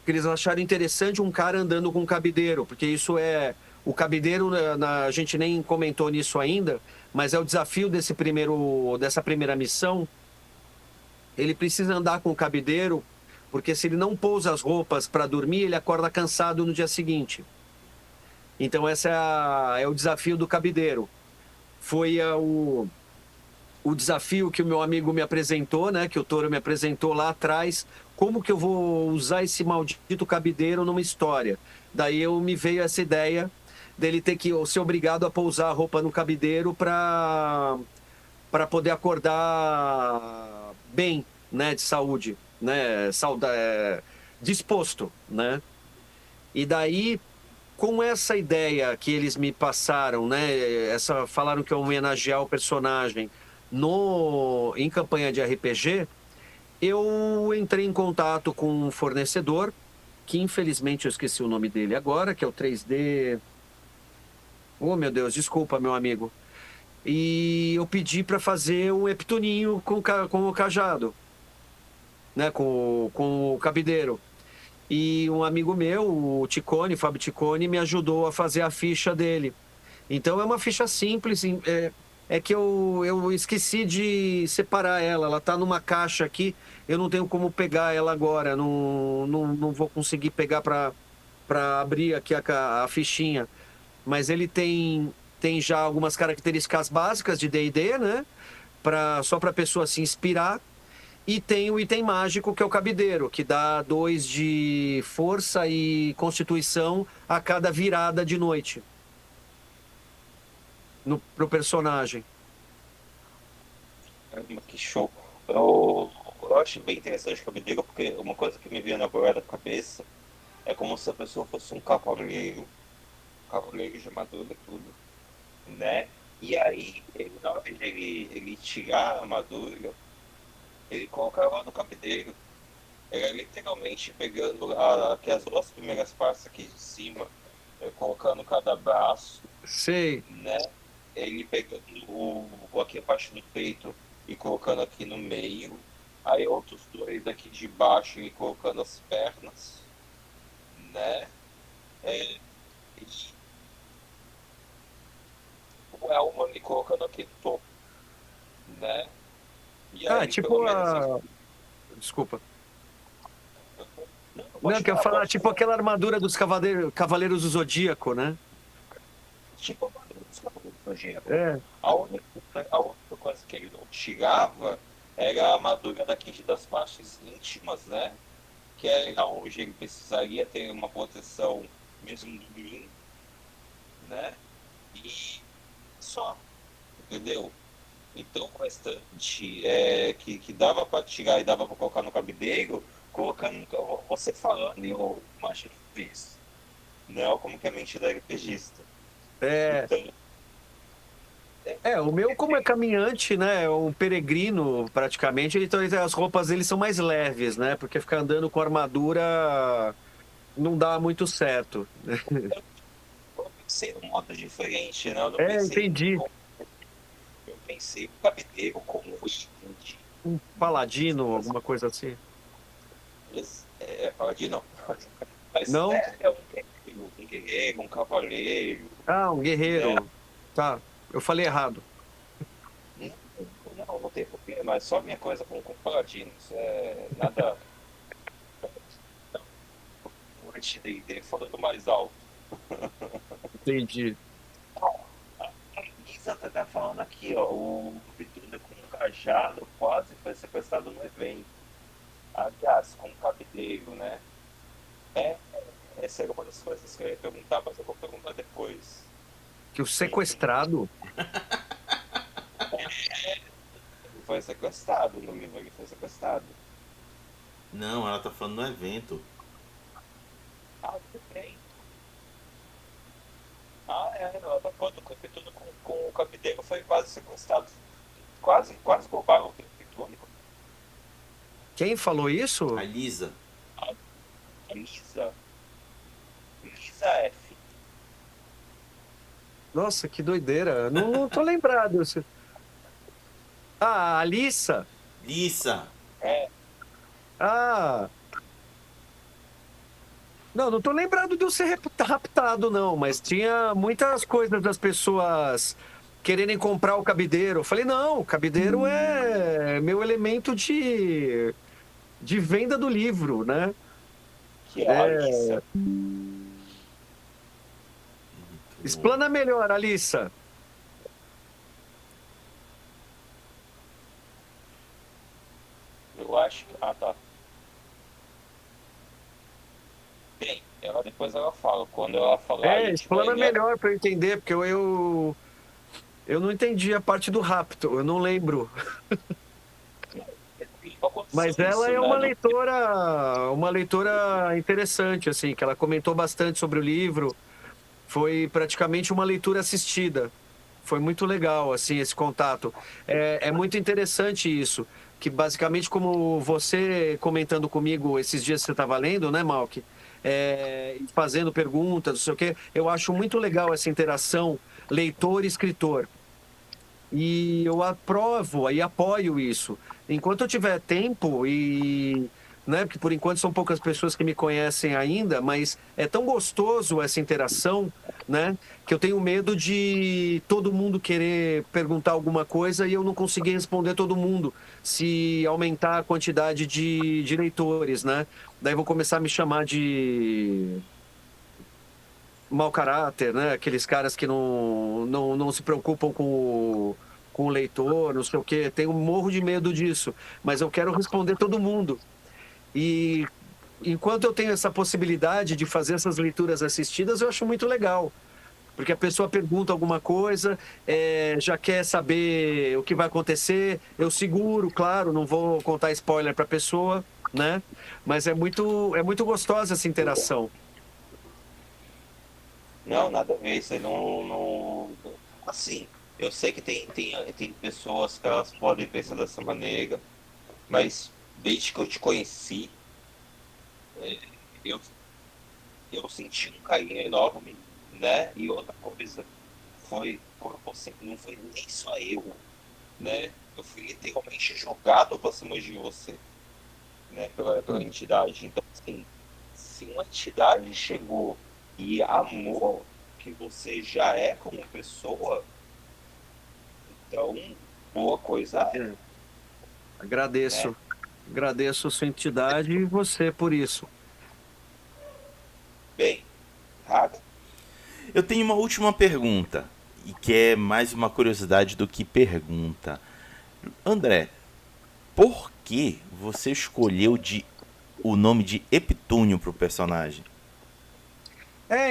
Que eles acharam interessante um cara andando com um cabideiro, porque isso é... O cabideiro, a gente nem comentou nisso ainda, mas é o desafio dessa primeira missão. Ele precisa andar com o cabideiro, porque se ele não pousa as roupas para dormir, ele acorda cansado no dia seguinte. Então, é o desafio do cabideiro. Foi o desafio que o meu amigo me apresentou, né? Que o Toro me apresentou lá atrás. Como que eu vou usar esse maldito cabideiro numa história? Daí me veio essa ideia dele ter que ser obrigado a pousar a roupa no cabideiro para poder acordar bem, né? De saúde, né? Disposto, né? E daí, com essa ideia que eles me passaram, né? Falaram que eu homenagear o personagem em campanha de RPG, eu entrei em contato com um fornecedor, que infelizmente eu esqueci o nome dele agora, que é o 3D. Oh, meu Deus, desculpa, meu amigo. E eu pedi para fazer um Eptoninho com o cajado, né? Com o cabideiro. E um amigo meu, o Ticone, Fábio Ticone, me ajudou a fazer a ficha dele. Então é uma ficha simples, é que eu esqueci de separar ela. Ela está numa caixa aqui, eu não tenho como pegar ela agora, não vou conseguir pegar para abrir aqui a fichinha. Mas ele tem já algumas características básicas de D&D, né? Só para a pessoa se inspirar. E tem o item mágico, que é o cabideiro, que dá 2 de força e constituição a cada virada de noite pro personagem. Caramba, que show. Eu acho bem interessante o cabideiro, porque uma coisa que me veio agora na cabeça é como se a pessoa fosse um cavaleiro de armadura, tudo, né? E aí, na hora de ele tirar a armadura, ele colocava no cabideiro. Ele é literalmente pegando aqui as 2 primeiras partes aqui de cima, colocando cada braço, Sei. né? Ele pegando aqui a parte do peito e colocando aqui no meio. Aí outros 2 aqui de baixo e colocando as pernas, né? E o elmo ali colocando aqui no topo, né? E aí, pelo Tipo menos, Desculpa. pode Não, que eu ia falar, tipo aquela armadura dos Cavaleiros do Zodíaco, né? Tipo, a armadura dos Cavaleiros do Zodíaco. É. A única coisa que ele não tirava era a armadura daqui das partes íntimas, né? Que é onde ele precisaria ter uma proteção mesmo do mim, né? E só, entendeu? Então o restante que dava para tirar e dava para colocar no cabideiro, colocando você falando e o macho fez. Né? Olha como que é a mente da RPGista. É, Então, o meu, como é caminhante, né? É um peregrino, praticamente, então as roupas dele são mais leves, né? Porque ficar andando com armadura não dá muito certo. eu pensei num modo diferente, né? Eu não É, pensei entendi. eu pensei no cabideiro como o seguinte. Um paladino, alguma coisa assim. Pode não. Mas Não? um guerreiro, um cavaleiro, Ah, um né? guerreiro. Tá, eu falei errado. Não tem porquê, mas só minha coisa com paladinos. Nada antes de falando mais alto. Entendi. A Lisa tá falando aqui, ó. O Vitunda com um cajado quase foi sequestrado no evento. Aliás, com um cabideiro, né? É, essa era uma das coisas que eu ia perguntar, mas eu vou perguntar depois. Que o sequestrado. Ele foi sequestrado no livro, ele foi sequestrado. Não, ela tá falando no evento. Ah, tudo bem. Ah, ela tá falando que o Vitunda com o cabideiro foi quase sequestrado. Quase roubaram o Vitunda. Quem falou isso? A Lisa. A Lisa F. Nossa, que doideira. Não tô lembrado. Ah, a Alissa. Lisa. É, Ah. Não tô lembrado de eu ser raptado, não, mas tinha muitas coisas das pessoas quererem comprar o cabideiro. Eu falei, não, o cabideiro é meu elemento de venda do livro, né? que é a É, Alissa. explana melhor, Alissa. Eu acho que. Ah, tá. Bem, depois ela fala. Quando ela falar, a gente vai Explana ler. melhor para eu entender, porque eu não entendi a parte do rapto, eu não lembro. Aconteceu Mas ela isso, é né? uma leitora interessante, assim, que ela comentou bastante sobre o livro. Foi praticamente uma leitura assistida. Foi muito legal, assim, esse contato. É muito interessante isso, que basicamente, como você comentando comigo esses dias que você estava lendo, né, Malk? E fazendo perguntas, não sei o quê, eu acho muito legal essa interação leitor-escritor. E eu aprovo e apoio isso. Enquanto eu tiver tempo e, né, porque por enquanto são poucas pessoas que me conhecem ainda, mas é tão gostoso essa interação, né, que eu tenho medo de todo mundo querer perguntar alguma coisa e eu não conseguir responder todo mundo, se aumentar a quantidade de leitores, né? Daí vou começar a me chamar de mau caráter, né? Aqueles caras que não se preocupam com o leitor, não sei o quê. Tenho um morro de medo disso, mas eu quero responder todo mundo. E enquanto eu tenho essa possibilidade de fazer essas leituras assistidas, eu acho muito legal. Porque a pessoa pergunta alguma coisa, já quer saber o que vai acontecer. Eu seguro, claro, não vou contar spoiler para a pessoa, né? Mas é muito gostosa essa interação. Não, nada a ver. Isso aí não. Assim, eu sei que tem pessoas que elas podem pensar dessa maneira, mas desde que eu te conheci, é, eu, eu senti um carinho enorme, né? E outra coisa, foi você, não foi nem só eu, né? Eu fui literalmente jogado pra cima de você, né? Pela entidade. Então, assim, se uma entidade chegou e amou que você já é como pessoa, então boa coisa é, né? Agradeço. Agradeço a sua entidade e você por isso. Bem, Raga, Eu tenho uma última pergunta, e que é mais uma curiosidade do que pergunta. André, por que você escolheu o nome de Epitúnio pro personagem?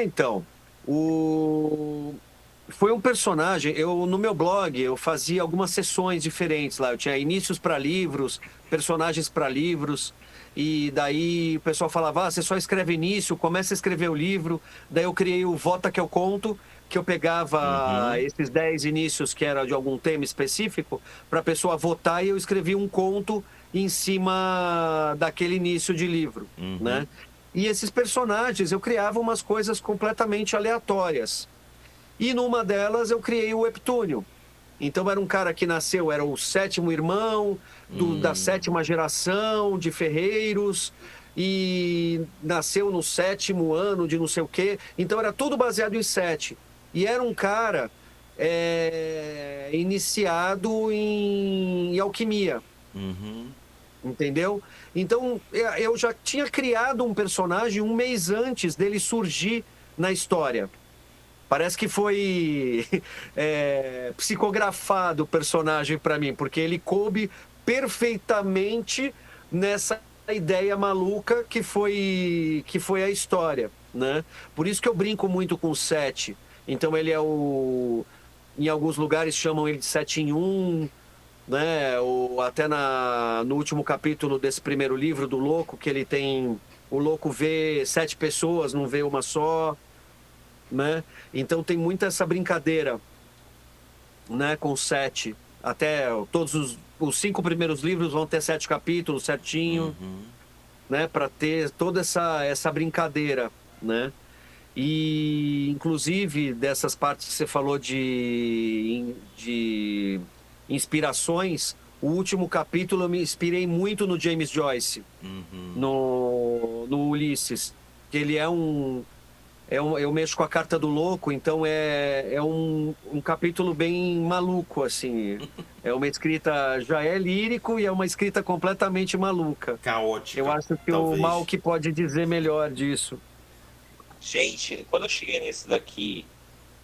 Então, o... foi um personagem. No meu blog eu fazia algumas sessões diferentes lá. Eu tinha inícios para livros, personagens para livros. E daí o pessoal falava: você só escreve início, começa a escrever o livro. Daí eu criei o Vota que eu conto, que eu pegava Uhum, esses 10 inícios que era de algum tema específico para a pessoa votar e eu escrevia um conto em cima daquele início de livro, uhum, né? E esses personagens eu criava umas coisas completamente aleatórias. E numa delas eu criei o Heptúnio. Então era um cara que nasceu, era o sétimo irmão da sétima geração de ferreiros e nasceu no sétimo ano de não sei o quê. Então era tudo baseado em sete. E era um cara iniciado em alquimia. uhum. Entendeu? Então, eu já tinha criado um personagem um mês antes dele surgir na história. Parece que foi psicografado o personagem para mim, porque ele coube perfeitamente nessa ideia maluca que foi a história, né? Por isso que eu brinco muito com o Sete. Então, ele é o. Em alguns lugares chamam ele de 7 em 1, né? Até no último capítulo desse primeiro livro do Louco, que ele tem. O Louco vê 7 pessoas, não vê uma só, né? Então tem muita essa brincadeira, né? Com 7. Até todos os 5 primeiros livros vão ter 7 capítulos certinho, né? Para ter toda essa brincadeira, né? E, inclusive, dessas partes que você falou de inspirações, o último capítulo eu me inspirei muito no James Joyce, no Ulisses, que ele eu mexo com a carta do louco, então é um capítulo bem maluco, assim. É uma escrita, já é lírico e é uma escrita completamente maluca. Eu Caótica, acho que o Mal talvez. que pode dizer melhor disso. gente, quando eu cheguei nesse daqui,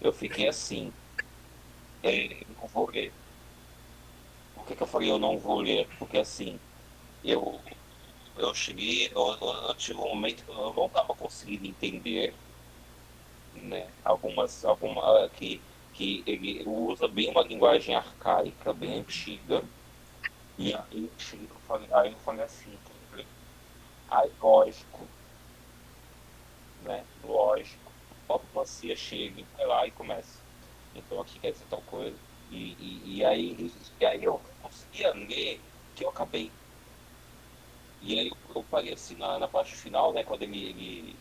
eu fiquei assim, não vou ler. Por que que eu falei eu não vou ler? Porque assim, eu, eu cheguei, eu tive um momento que eu não estava conseguindo entender, né? Que ele usa bem uma linguagem arcaica, bem antiga. E aí eu falei assim, aí lógico, né? Lógico, a diplomacia chega, vai lá e começa. Então aqui quer dizer tal coisa. E aí eu conseguia ler que eu acabei. E aí eu parei assim na parte final, né? Quando ele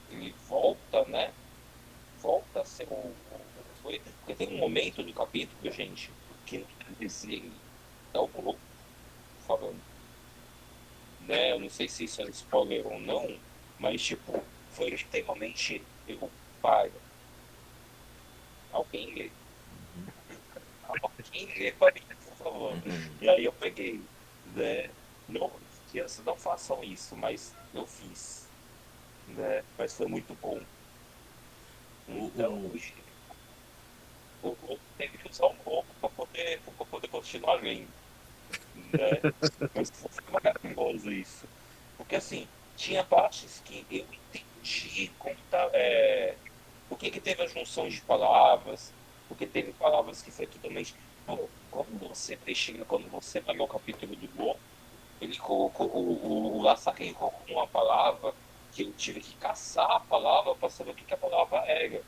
volta, né? Volta a ser porque tem um momento do capítulo, gente, que não quer dizer é o grupo falando, né? Eu não sei se isso é spoiler ou não, mas tipo, foi extremamente eu para. Alguém lê. Alguém lê para mim, por favor. E aí eu peguei, né? Não, crianças não façam isso, mas eu fiz, né? Mas foi muito bom. O, Então, o- o Globo teve que usar um pouco para poder continuar lendo, né? Mas foi maravilhoso isso. Porque, assim, tinha partes que eu entendi como tá, por que teve a junção de palavras, porque teve palavras que foi totalmente. Pô, quando você pegou o capítulo do Globo, ele colocou, o Lassaque colocou uma palavra que eu tive que caçar a palavra para saber o que a palavra era.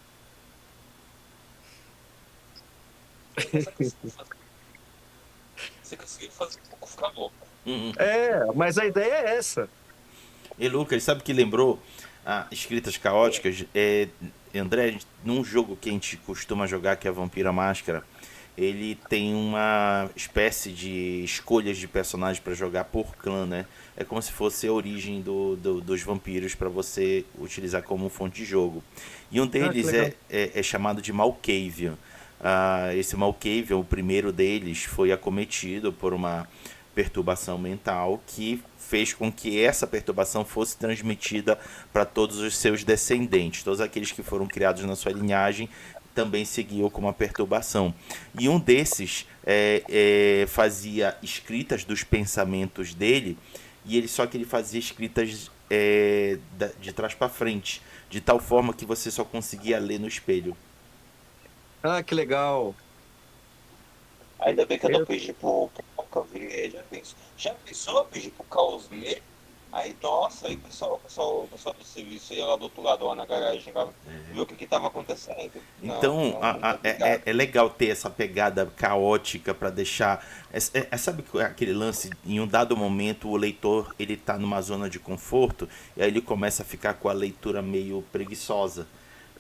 Você conseguiu fazer um pouco ficar louco. Mas a ideia é essa. E Lucas, sabe o que lembrou? Escritas caóticas. André, num jogo que a gente costuma jogar, que é Vampira Máscara, ele tem uma espécie de escolhas de personagens para jogar por clã, né? É como se fosse a origem dos vampiros para você utilizar como fonte de jogo. E um Ah, que deles legal. é chamado de Malkavian. Esse Malkavian, o primeiro deles, foi acometido por uma perturbação mental que fez com que essa perturbação fosse transmitida para todos os seus descendentes. Todos aqueles que foram criados na sua linhagem também seguiam com uma perturbação. E um desses fazia escritas dos pensamentos dele, e ele só que ele fazia escritas de trás para frente, de tal forma que você só conseguia ler no espelho. Ah, que legal. Ainda bem que eu não pedi pro Caos ler, já pensou eu pedir pro Caos ler? Aí, nossa, aí o pessoal do serviço ia lá do outro lado, lá na garagem, lá, ver o que tava acontecendo. Então, Muito obrigado. é legal ter essa pegada caótica para deixar. Sabe aquele lance? Em um dado momento, o leitor ele tá numa zona de conforto e aí ele começa a ficar com a leitura meio preguiçosa.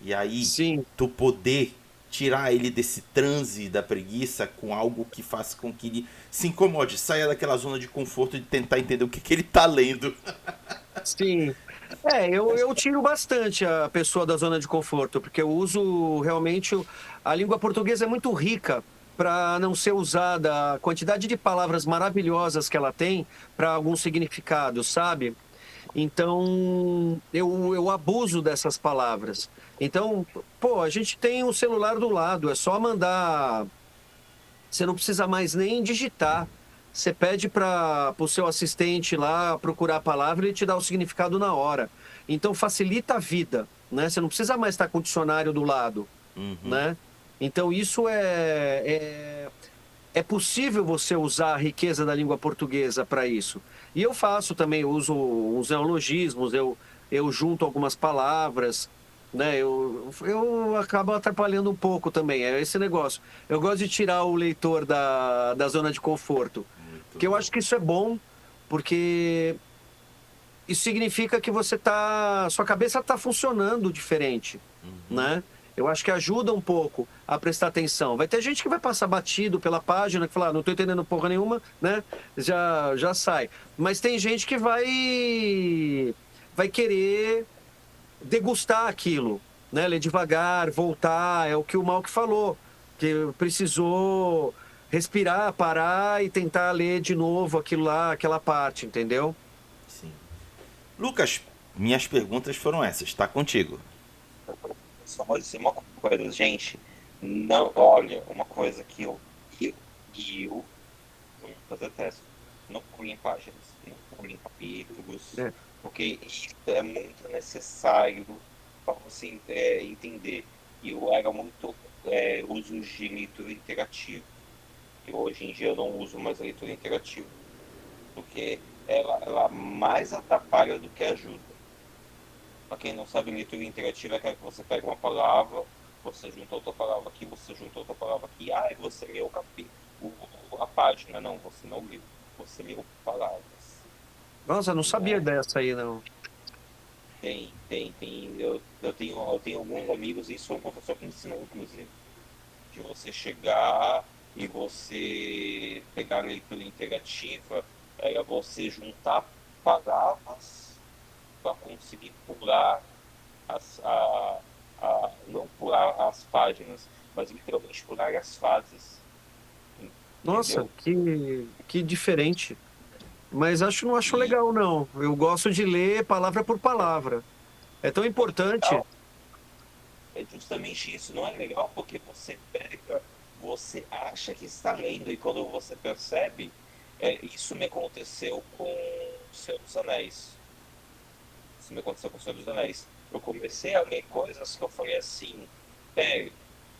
E aí, Sim, tu poder tirar ele desse transe da preguiça com algo que faça com que ele se incomode, saia daquela zona de conforto de tentar entender o que ele tá lendo. sim. Eu tiro bastante a pessoa da zona de conforto, porque eu uso realmente. A língua portuguesa é muito rica para não ser usada, a quantidade de palavras maravilhosas que ela tem para algum significado, sabe? Então, eu abuso dessas palavras. Então, pô, a gente tem um celular do lado, é só mandar. Você não precisa mais nem digitar. Você pede para o seu assistente lá procurar a palavra e ele te dá o significado na hora. Então facilita a vida, né? Você não precisa mais estar com o dicionário do lado, Uhum. né? Então isso é possível você usar a riqueza da língua portuguesa para isso. E eu faço também, eu uso uns neologismos, eu junto algumas palavras, né? Eu acabo atrapalhando um pouco também, é esse negócio. Eu gosto de tirar o leitor da zona de conforto, Muito porque eu bom. acho que isso é bom, porque isso significa que sua cabeça está funcionando diferente, né? Eu acho que ajuda um pouco a prestar atenção. Vai ter gente que vai passar batido pela página, que fala, não estou entendendo porra nenhuma, né? Já sai. Mas tem gente que vai querer degustar aquilo, né? Ler devagar, voltar, é o que o Malk falou, que precisou respirar, parar e tentar ler de novo aquilo lá, aquela parte, entendeu? Sim. Lucas, minhas perguntas foram essas. Tá contigo. Só vou dizer uma coisa, gente. Não, olha, uma coisa que eu nunca detesto. Não pulem páginas, não pulem capítulos, É. porque isso é muito necessário para você entender. E eu era muito uso de leitura interativa. E hoje em dia eu não uso mais a leitura interativa, porque ela mais atrapalha do que ajuda. Para quem não sabe, leitura interativa é aquela que você pega uma palavra, você junta outra palavra aqui, você junta outra palavra aqui, e você leu a página. Não, você não leu, você leu palavras. Nossa, eu não sabia Né? dessa aí, não. Tem. Eu tenho alguns amigos, e sou um professor que ensinou, inclusive, de você chegar e você pegar a leitura interativa, você juntar palavras para conseguir pular não pular as páginas, mas literalmente pular as fases, Nossa, entendeu? que diferente. Mas não acho E legal, não. Eu gosto de ler palavra por palavra. É tão importante. legal, é justamente isso, não é legal porque você pega, você acha que está lendo, e quando você percebe, isso me aconteceu com o Senhor dos Anéis. Isso me aconteceu com o Senhor dos Anéis. Eu comecei a ler coisas que eu falei assim, é,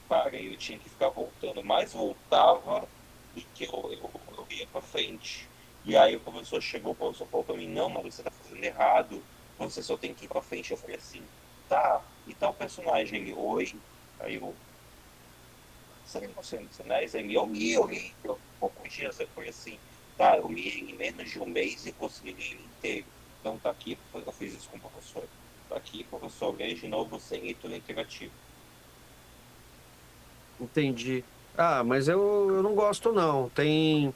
parei, eu tinha que ficar voltando, mas voltava e que eu ia pra frente. E aí o professor falou pra mim, não, mas você tá fazendo errado, você só tem que ir pra frente. Eu falei assim, tá, e tal personagem, ele, oi? Aí você lembra do Senhor dos Anéis? Eu li, por poucos dias, eu falei assim, tá, eu li em menos de um mês e consegui ler ele inteiro. Então tá aqui, eu fiz isso com o professor. Tá aqui, professor, lê de novo sem leitura interativa. Entendi. Ah, mas eu não gosto, não. Tem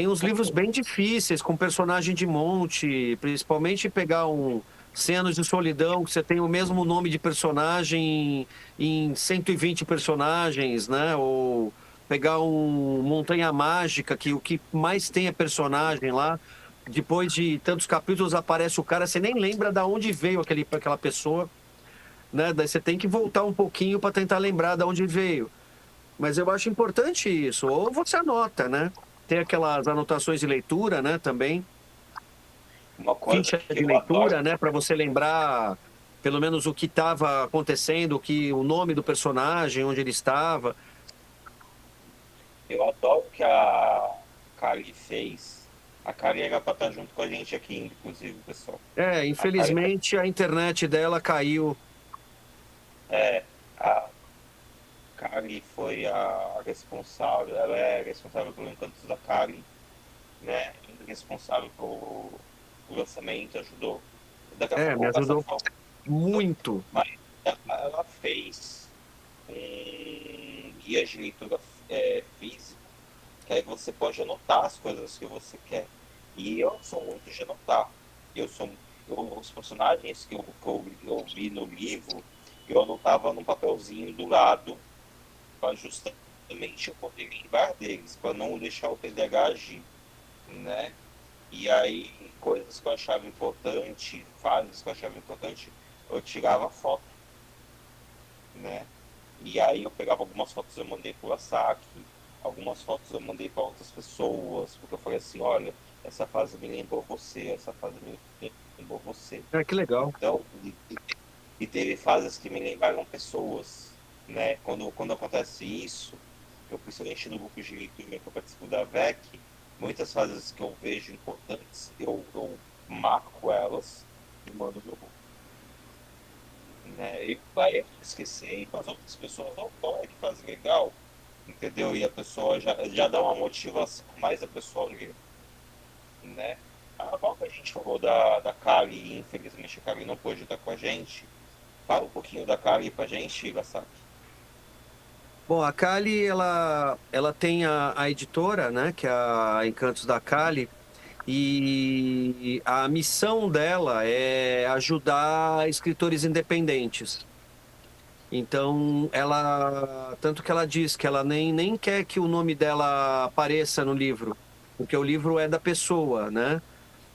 uns livros bem difíceis, com personagem de monte, principalmente pegar um 100 Anos de Solidão, que você tem o mesmo nome de personagem em 120 personagens, né? Ou pegar um Montanha Mágica, que o que mais tem é personagem lá. Depois de tantos capítulos aparece o cara, você nem lembra de onde veio aquela pessoa, né? Daí você tem que voltar um pouquinho para tentar lembrar de onde veio. Mas eu acho importante isso. Ou você anota, né? Tem aquelas anotações de leitura, né? Também. Uma coisa Ficha que de eu adoro, leitura, né? Para você lembrar pelo menos o que estava acontecendo, o nome do personagem, onde ele estava. eu adoro que a Kari fez. A Kari era pra estar junto com a gente aqui, inclusive, pessoal. A Kari, Infelizmente a internet dela caiu. a Kari foi a responsável, ela é responsável pelo Encantos da Kari, né? Responsável pelo lançamento, ajudou. Daqui a pouco Me eu vou passar ajudou foto. muito. Mas ela fez um guia de leitura físico, que aí você pode anotar as coisas que você quer. E eu sou muito de anotar. Os personagens que eu vi no livro, eu anotava num papelzinho do lado, para justamente eu poder lembrar deles, para não deixar o TDAH agir, né? E aí, coisas que eu achava importante, fases que eu achava importante, eu tirava foto, né? E aí eu pegava algumas fotos eu mandei pro Asaki, algumas fotos eu mandei para outras pessoas, porque eu falei assim, olha, essa fase me lembrou você, essa fase me lembrou você. Que legal. Então, e teve fases que me lembraram pessoas, né? Quando acontece isso, eu principalmente no grupo de leitura que eu participo da VEC, muitas fases que eu vejo importantes, eu marco elas e mando no grupo. Né? E vai esquecer e as outras pessoas não olha que faz legal, entendeu? E a pessoa já dá uma motivação mais a pessoa ler, né? A qual que a gente falou da Kali, e infelizmente a Kali não pôde estar com a gente. Fala um pouquinho da Kali pra gente, Gasaki. Bom, a Kali, ela tem a editora, né? Que é a Encantos da Kali. E a missão dela é ajudar escritores independentes. Então, tanto que ela diz que ela nem quer que o nome dela apareça no livro, porque o livro é da pessoa, né?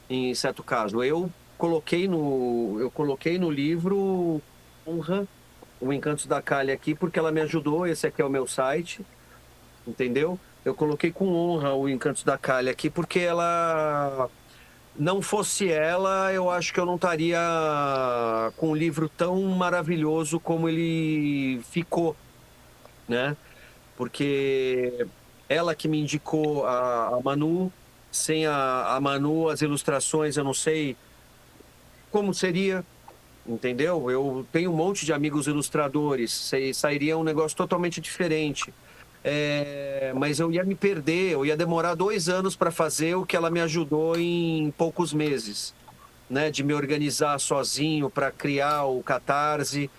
Em certo caso. Eu coloquei no livro honra o Encantos da Calha aqui, porque ela me ajudou. Esse aqui é o meu site, entendeu? Eu coloquei com honra o Encantos da Calha aqui, porque ela não fosse ela, eu acho que eu não estaria com um livro tão maravilhoso como ele ficou, né? Porque ela que me indicou a Manu, sem a Manu, as ilustrações, eu não sei como seria, entendeu? Eu tenho um monte de amigos ilustradores, sairia um negócio totalmente diferente. Mas eu ia me perder, eu ia demorar 2 anos para fazer o que ela me ajudou em poucos meses, né? De me organizar sozinho para criar o Catarse,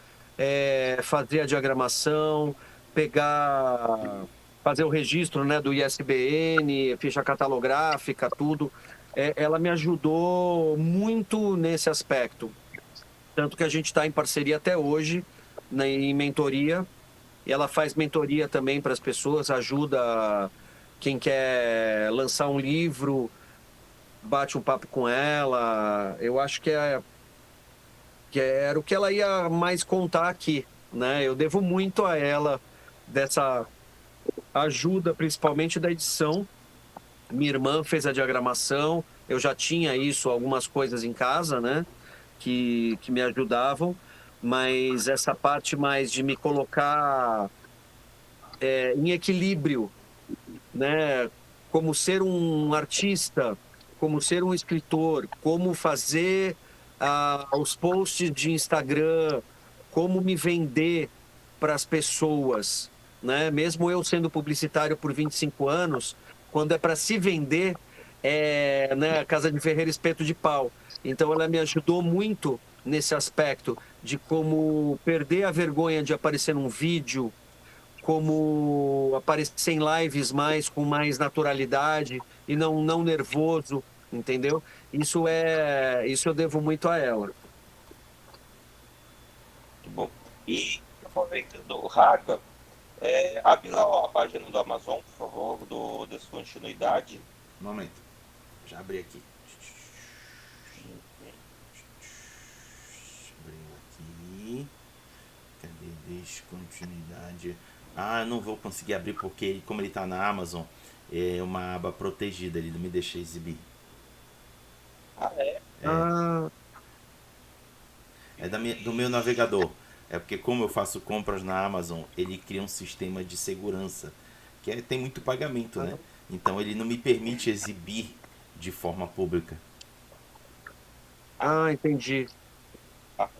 fazer a diagramação, pegar, fazer o registro, né, do ISBN, ficha catalográfica, tudo. Ela me ajudou muito nesse aspecto. Tanto que a gente está em parceria até hoje, né, em mentoria. E ela faz mentoria também para as pessoas, ajuda quem quer lançar um livro, bate um papo com ela. Eu acho que era o que ela ia mais contar aqui, né? Eu devo muito a ela dessa ajuda, principalmente da edição. Minha irmã fez a diagramação, eu já tinha isso, algumas coisas em casa, né? Que me ajudavam, mas essa parte mais de me colocar em equilíbrio, né? Como ser um artista, como ser um escritor, como fazer os posts de Instagram, como me vender para as pessoas, né? Mesmo eu sendo publicitário por 25 anos, quando é para se vender, né, Casa de Ferreira Espeto de Pau. Então ela me ajudou muito nesse aspecto de como perder a vergonha de aparecer num vídeo, como aparecer em lives com mais naturalidade e não nervoso, entendeu? Isso eu devo muito a ela. Muito bom. E aproveitando o Raga, Abre lá a página do Amazon, por favor, do Descontinuidade. Um momento. Já abri aqui. Abriu aqui. Cadê descontinuidade? Ah, não vou conseguir abrir porque como ele tá na Amazon, é uma aba protegida, ele não me deixa exibir. Ah, é? Ah, É do meu navegador. É porque como eu faço compras na Amazon, ele cria um sistema de segurança tem muito pagamento, né? Então ele não me permite exibir de forma pública. entendi. Ah,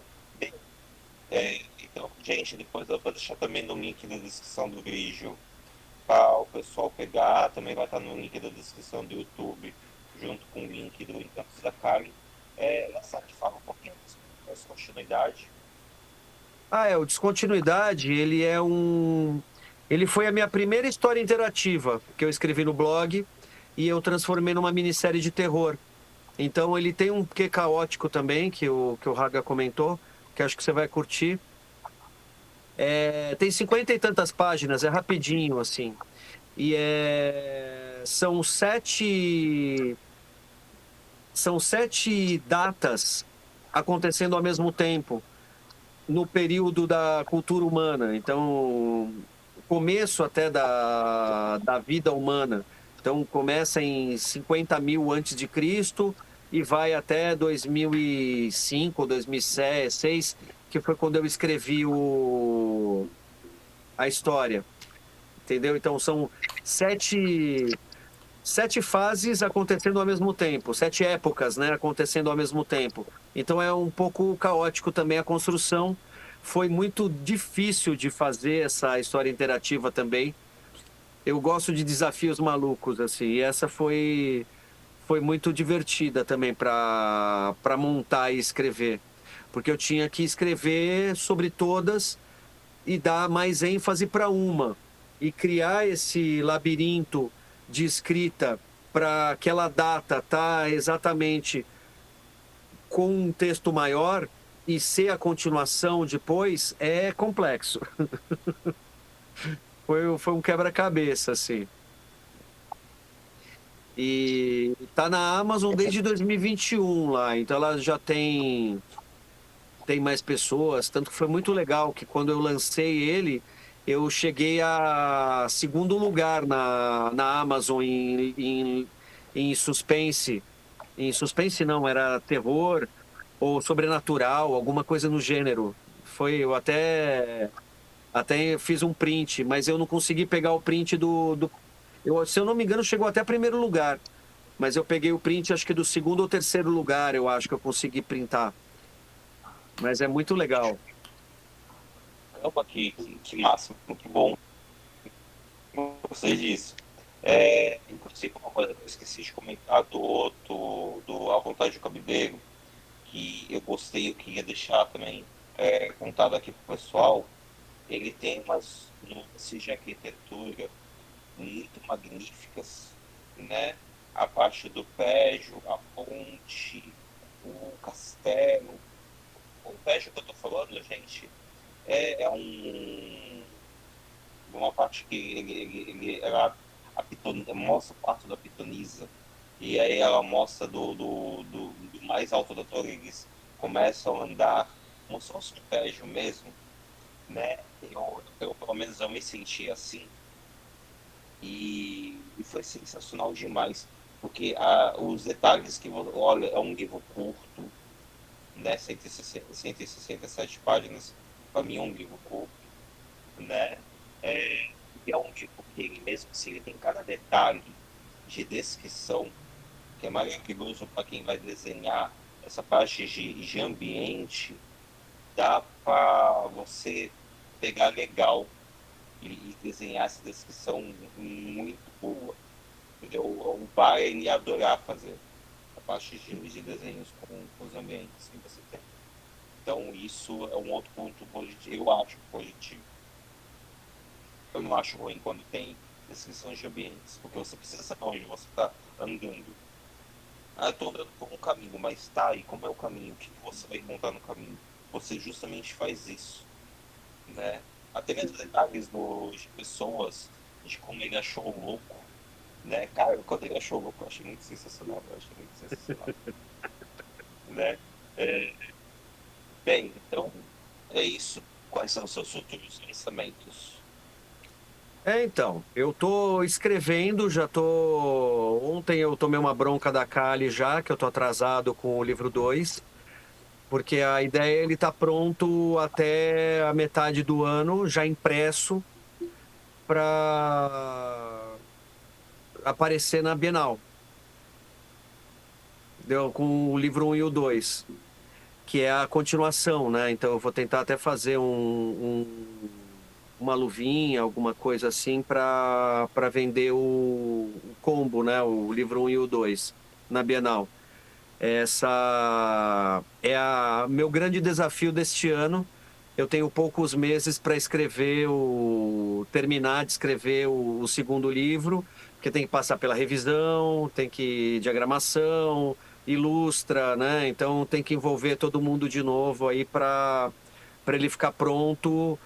bem, então, gente, depois eu vou deixar também no link na descrição do vídeo para o pessoal pegar. Também vai estar no link da descrição do YouTube, junto com o link do Encantos da Kali. Lançar de fala um pouquinho dessa continuidade. O Descontinuidade, ele foi a minha primeira história interativa que eu escrevi no blog e eu transformei numa minissérie de terror. Então ele tem um quê caótico também, que o Raga comentou, que acho que você vai curtir. Tem 50 e tantas páginas, é rapidinho, assim. E são sete datas acontecendo ao mesmo tempo no período da cultura humana. Então, o começo até da vida humana. Então, começa em 50.000 antes de Cristo e vai até 2005 ou 2006, que foi quando eu escrevi a história. Entendeu? Então, são sete fases acontecendo ao mesmo tempo, sete épocas, né, acontecendo ao mesmo tempo. Então é um pouco caótico também a construção. Foi muito difícil de fazer essa história interativa também. Eu gosto de desafios malucos assim. E essa foi muito divertida também para montar e escrever, porque eu tinha que escrever sobre todas e dar mais ênfase para uma e criar esse labirinto de escrita para aquela data tá exatamente com um texto maior e ser a continuação depois é complexo. Foi um quebra-cabeça, assim. E tá na Amazon desde 2021 lá, então ela já tem mais pessoas, tanto que foi muito legal que quando eu lancei ele, eu cheguei a segundo lugar na Amazon em suspense. Em suspense não, era terror ou sobrenatural, alguma coisa no gênero. Eu até fiz um print, mas eu não consegui pegar o print se eu não me engano, chegou até primeiro lugar. Mas eu peguei o print, acho que do segundo ou terceiro lugar, eu acho que eu consegui printar. Mas é muito legal. Opa, que máximo, que bom. Gostei disso. Inclusive, uma coisa que eu esqueci de comentar do A Vontade do Cabideiro, que eu gostei, eu queria deixar também contado aqui pro pessoal. Ele tem umas nuances de arquitetura muito magníficas, né? A parte do prédio, a ponte, o castelo. O prédio que eu tô falando, gente, é uma parte que mostra parte da pitonisa. E aí ela mostra do mais alto da torre, eles começam a andar como se fosse um prédio mesmo, né? Eu pelo menos eu me senti assim. E foi sensacional demais. Porque os detalhes que olha, é um livro curto, né? 167 páginas, para mim é um livro curto, né? E é um livro que ele mesmo assim, ele tem cada detalhe de descrição que é maravilhoso para quem vai desenhar essa parte de ambiente, dá para você pegar legal e desenhar essa descrição muito boa. Entendeu? O bar ele ia adorar fazer a parte de desenhos com os ambientes que você tem. Então isso é um outro ponto positivo, eu acho positivo. Eu não acho ruim quando tem descrições de ambientes, porque você precisa saber onde você está andando. Eu estou andando por um caminho, mas tá, e como é o caminho? O que você vai encontrar no caminho? Você justamente faz isso, né? até mesmo detalhes de pessoas, de como ele achou o louco, né? Cara, quando ele achou o louco, eu achei muito sensacional, né? É, bem, então, é isso. Quais são os seus futuros lançamentos? Então, eu tô escrevendo, já tô. Ontem eu tomei uma bronca da Kali já, que eu tô atrasado com o livro 2, porque a ideia é ele tá pronto até a metade do ano, já impresso, para aparecer na Bienal. Deu com o livro 1 e o 2, que é a continuação, né? Então eu vou tentar até fazer uma luvinha, alguma coisa assim, para vender o combo, né? O livro 1 e o 2 na Bienal. Essa é meu grande desafio deste ano. Eu tenho poucos meses para terminar de escrever o segundo livro, porque tem que passar pela revisão, tem que diagramação, ilustra, né? Então tem que envolver todo mundo de novo aí para ele ficar pronto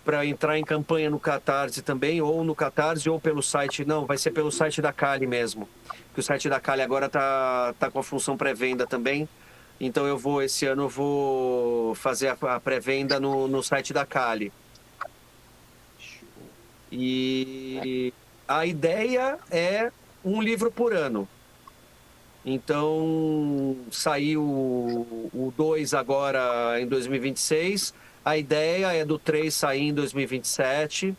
para entrar em campanha no Catarse também, ou no Catarse, ou pelo site. Não, vai ser pelo site da Kali mesmo. Porque o site da Kali agora tá com a função pré-venda também. Então esse ano eu vou fazer a pré-venda no site da Kali. E a ideia é um livro por ano. Então, saiu o 2 agora em 2026. A ideia é do 3 sair em 2027,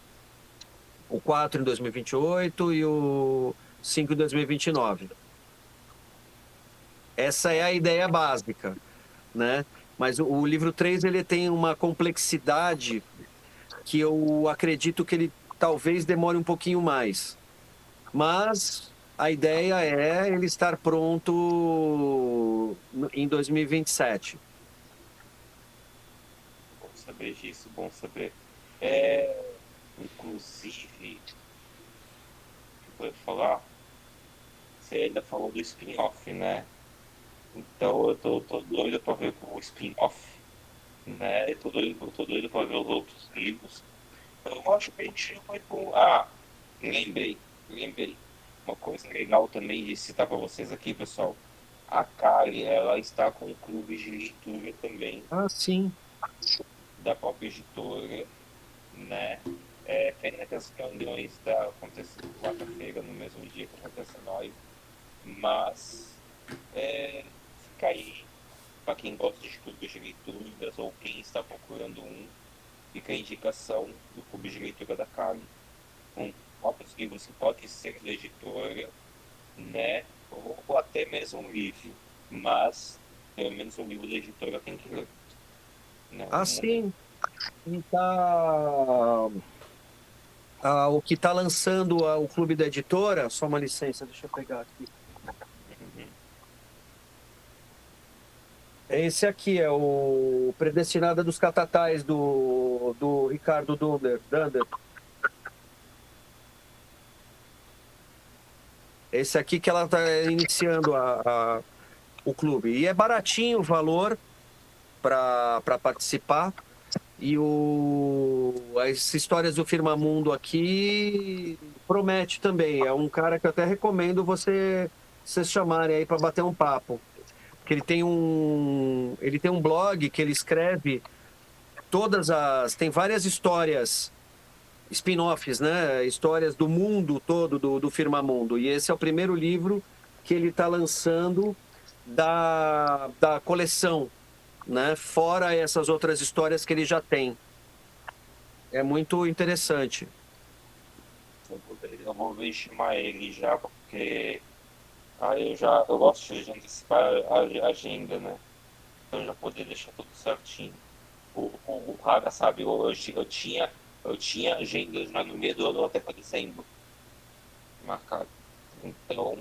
o 4 em 2028 e o 5 em 2029. Essa é a ideia básica, né? Mas o livro 3 ele tem uma complexidade que eu acredito que ele talvez demore um pouquinho mais. Mas a ideia é ele estar pronto em 2027. Bom saber disso, bom saber. Inclusive, o que eu ia falar? Você ainda falou do spin-off, né? Então eu tô doido pra ver o spin-off, né? Eu tô doido pra ver os outros livros. Eu acho que a gente vai com. Ah, lembrei. Uma coisa legal também de citar para vocês aqui, pessoal. A Kali, ela está com um clube de leitura também, Ah, sim. da própria editora, né? Tem aquelas reuniões acontecendo quarta-feira, no mesmo dia que acontece a live. Mas fica aí, para quem gosta de clubes de leituras ou quem está procurando fica a indicação do clube de leitura da Kali. Com próprios livros que podem ser da editora, né? Ou até mesmo um livro, mas pelo menos o livro da editora tem que ler. Né? Ah, sim. E o que está lançando o Clube da Editora, só uma licença, deixa eu pegar aqui. Uhum. Esse aqui é o Predestinada dos Catatais, do Ricardo Dunder. Esse aqui que ela está iniciando o clube. E é baratinho o valor para participar. E as histórias do Firmamundo aqui promete também. É um cara que eu até recomendo vocês chamarem aí para bater um papo. Porque ele tem um blog que ele escreve tem várias histórias spin-offs, né? Histórias do mundo todo do Firmamundo. E esse é o primeiro livro que ele está lançando da coleção, né? Fora essas outras histórias que ele já tem. É muito interessante. Eu vou ver chamar ele já, porque eu gosto de antecipar a agenda, né? Então eu já poder deixar tudo certinho. O Raga, sabe, eu tinha agendas já no meio do ano até para dezembro marcado. Então,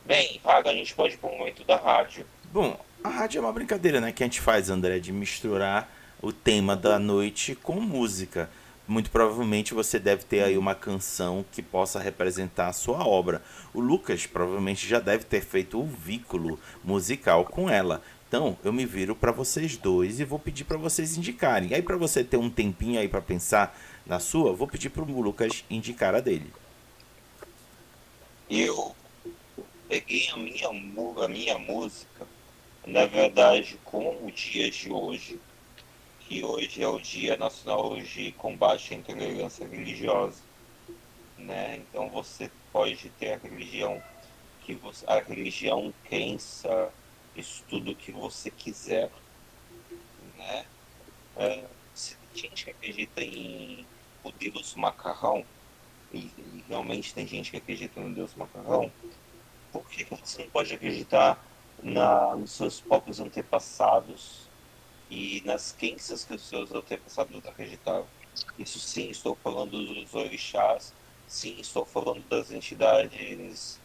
bem, Raga, a gente pode ir para o momento da rádio. Bom, a rádio é uma brincadeira, né, que a gente faz, André, de misturar o tema da noite com música. Muito provavelmente você deve ter aí uma canção que possa representar a sua obra. O Lucas provavelmente já deve ter feito o vínculo musical com ela. Então, eu me viro para vocês dois e vou pedir para vocês indicarem. Aí, para você ter um tempinho aí para pensar na sua, vou pedir pro Lucas indicar a dele. Eu peguei a minha música, na verdade, com o dia de hoje, que hoje é o Dia Nacional de Combate à Intolerância Religiosa, né? Então você pode ter a religião, crença, estudo que você quiser, né? Se tem gente que acredita em o Deus macarrão, e realmente tem gente que acredita no Deus macarrão, por que que você não pode acreditar nos seus próprios antepassados e nas crenças que os seus antepassados acreditavam? Isso sim, estou falando dos orixás, sim, estou falando das entidades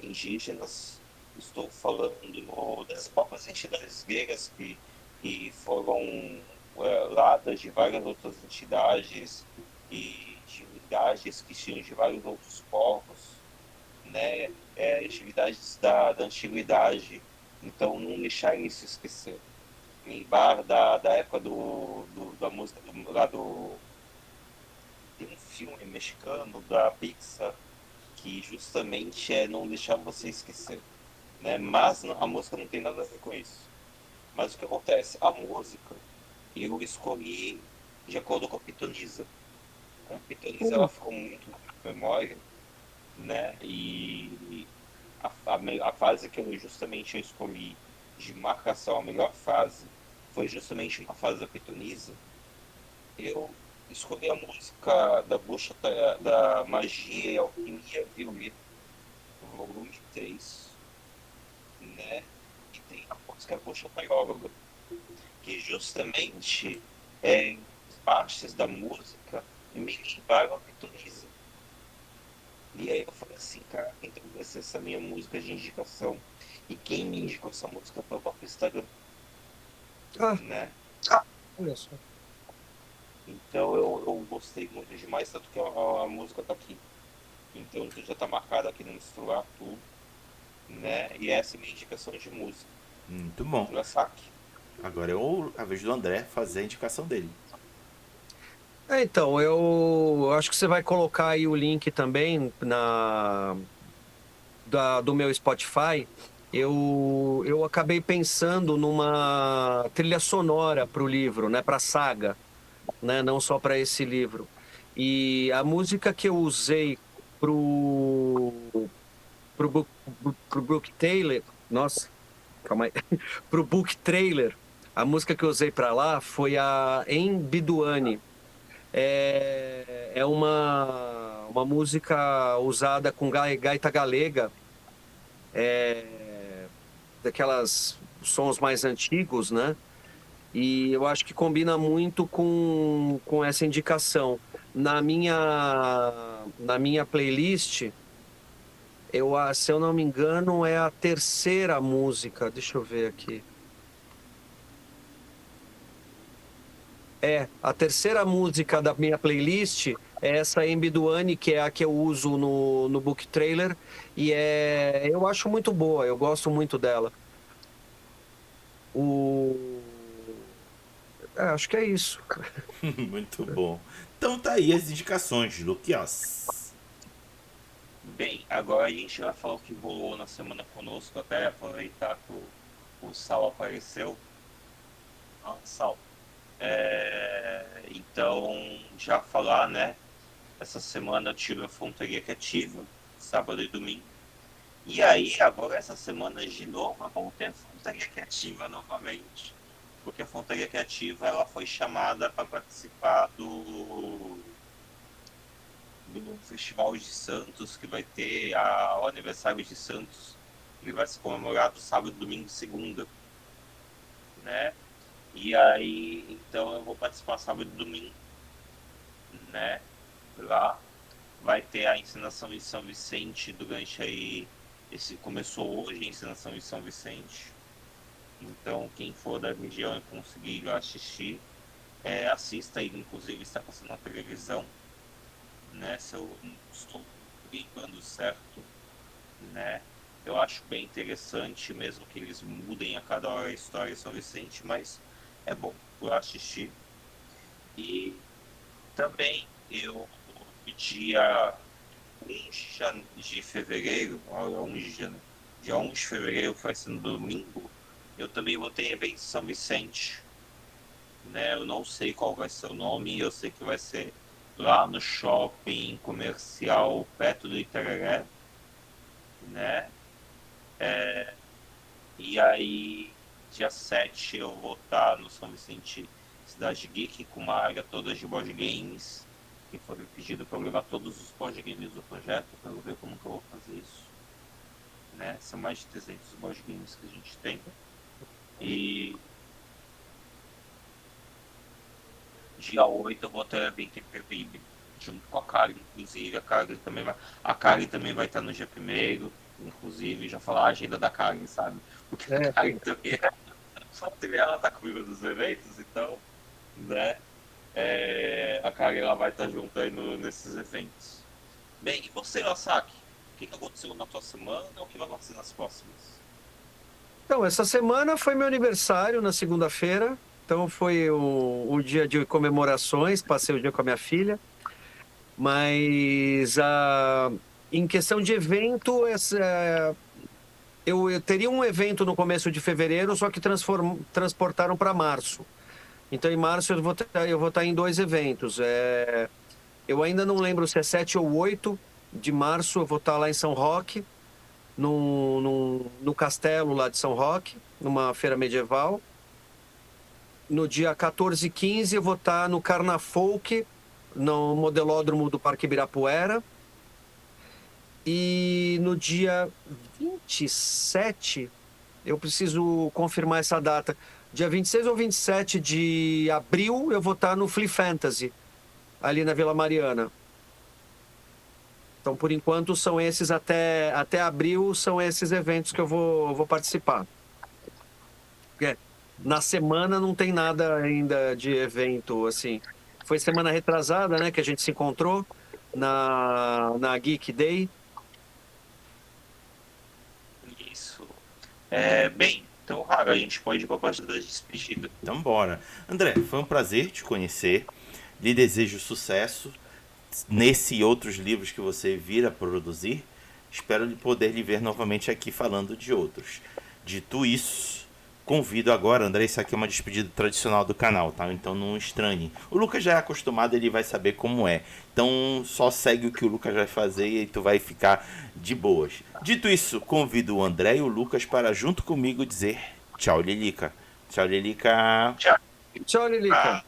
indígenas, estou falando das próprias entidades gregas que foram ladas de várias outras entidades e divindades que tinham de vários outros povos, né? Atividades da antiguidade. Então, não deixar isso esquecer. Lembrar da época da música lá do. Tem um filme mexicano da Pixar que justamente é não deixar você esquecer, né? Mas a música não tem nada a ver com isso. Mas o que acontece? A música eu escolhi de acordo com a Pitonisa. A Pitonisa ela ficou muito na memória, né? E a fase que eu escolhi de marcação, a melhor fase, foi justamente uma fase da Pitonisa. Eu escolhi a música da Bruxa da Magia e Alquimia Violeta, volume 3, né? E tem a música Bruxa Taróloga, que justamente as partes da música me lembraram a Pitonisa. E aí eu falei assim, cara, então vai ser essa minha música de indicação. E quem me indicou essa música foi o próprio Instagram, Ah, né? olha só. Então eu gostei muito demais, tanto que a música tá aqui. Então já tá marcado aqui no celular, tudo, né? E essa é a minha indicação de música. Muito bom. Já saque. Agora é a vez do André fazer a indicação dele. Então, eu acho que você vai colocar aí o link também do meu Spotify. Eu acabei pensando numa trilha sonora para o livro, né, para a saga, né, não só para esse livro. E a música que eu usei pro Book Taylor, nossa, calma aí, pro Book Trailer, a música que eu usei para lá foi a Em Biduane. É uma música usada com gaita galega, daquelas sons mais antigos, né? E eu acho que combina muito com essa indicação. Na minha playlist, se eu não me engano, é a terceira música. Deixa eu ver aqui. A terceira música da minha playlist é essa Embiduane, que é a que eu uso no Book Trailer, e eu acho muito boa, eu gosto muito dela. Acho que é isso. Muito bom. Então tá aí as indicações, Luquias. Bem, agora a gente vai falar o que rolou na semana conosco, até aproveitar que o Sal apareceu. Ah, Sal. Então, já falar, né? Essa semana eu tive a Fronteira Criativa, sábado e domingo. E aí, agora essa semana de novo, vamos ter a Fronteira Criativa novamente. Porque a Fronteira Criativa ela foi chamada para participar do Festival de Santos, que vai ter o aniversário de Santos. Ele vai ser comemorado sábado, domingo e segunda, né? E aí, então eu vou participar sábado e domingo, né? Lá vai ter a encenação em São Vicente durante aí. Começou hoje a encenação em São Vicente. Então, quem for da região e conseguir assistir, assista. Ele, inclusive, está passando na televisão, né? Se eu não estou lembrando certo, né? Eu acho bem interessante, mesmo que eles mudem a cada hora a história de São Vicente, mas é bom por assistir. E também eu, dia 1 de fevereiro, olha, 1 de janeiro, dia 1 de fevereiro, que vai ser no domingo, eu também vou ter evento em São Vicente. Né? Eu não sei qual vai ser o nome, eu sei que vai ser lá no shopping comercial perto do Itereré, né? E aí, dia 7 eu vou estar no São Vicente Cidade Geek com uma área toda de board games, que foi me pedido para eu levar todos os board games do projeto, para eu ver como que eu vou fazer isso. Né? São mais de 300 board games que a gente tem. E dia 8 eu vou ter evento em Pepibe, junto com a Karen, inclusive. A Karen também vai estar no dia 1º, inclusive, já falar a agenda da Karen, sabe? Porque a Karen também ela tá comigo dos eventos, então, né? A Karen ela vai estar junto aí nesses eventos. Bem, e você, Lasaki? O que aconteceu na tua semana ou o que vai acontecer nas próximas? Então, essa semana foi meu aniversário, na segunda-feira. Então, foi o dia de comemorações, passei o dia com a minha filha. Mas, em questão de evento, eu teria um evento no começo de fevereiro, só que transportaram para março. Então, em março, eu vou estar em 2 eventos. Eu ainda não lembro se é 7 ou 8 de março, eu vou estar lá em São Roque, no castelo lá de São Roque, numa feira medieval. No dia 14 e 15 eu vou estar no Carnafolk, no modelódromo do Parque Ibirapuera. E no dia 27, eu preciso confirmar essa data. Dia 26 ou 27 de abril eu vou estar no Flea Fantasy, ali na Vila Mariana. Então, por enquanto, são esses até abril, são esses eventos que eu vou participar. Porque na semana não tem nada ainda de evento, assim. Foi semana retrasada, né, que a gente se encontrou na Geek Day. Isso. Bem, então, Raga, a gente pode ir para a parte da despedida. Então bora. André, foi um prazer te conhecer. Lhe desejo sucesso nesse e outros livros que você vir a produzir. Espero poder lhe ver novamente aqui falando de outros. Dito isso, convido agora, André, isso aqui é uma despedida tradicional do canal, tá? Então não estranhe. O Lucas já é acostumado, ele vai saber como é. Então só segue o que o Lucas vai fazer e tu vai ficar de boas. Dito isso, convido o André e o Lucas para junto comigo dizer tchau, Lilica. Tchau, Lilica. Tchau. Tchau, Lilica.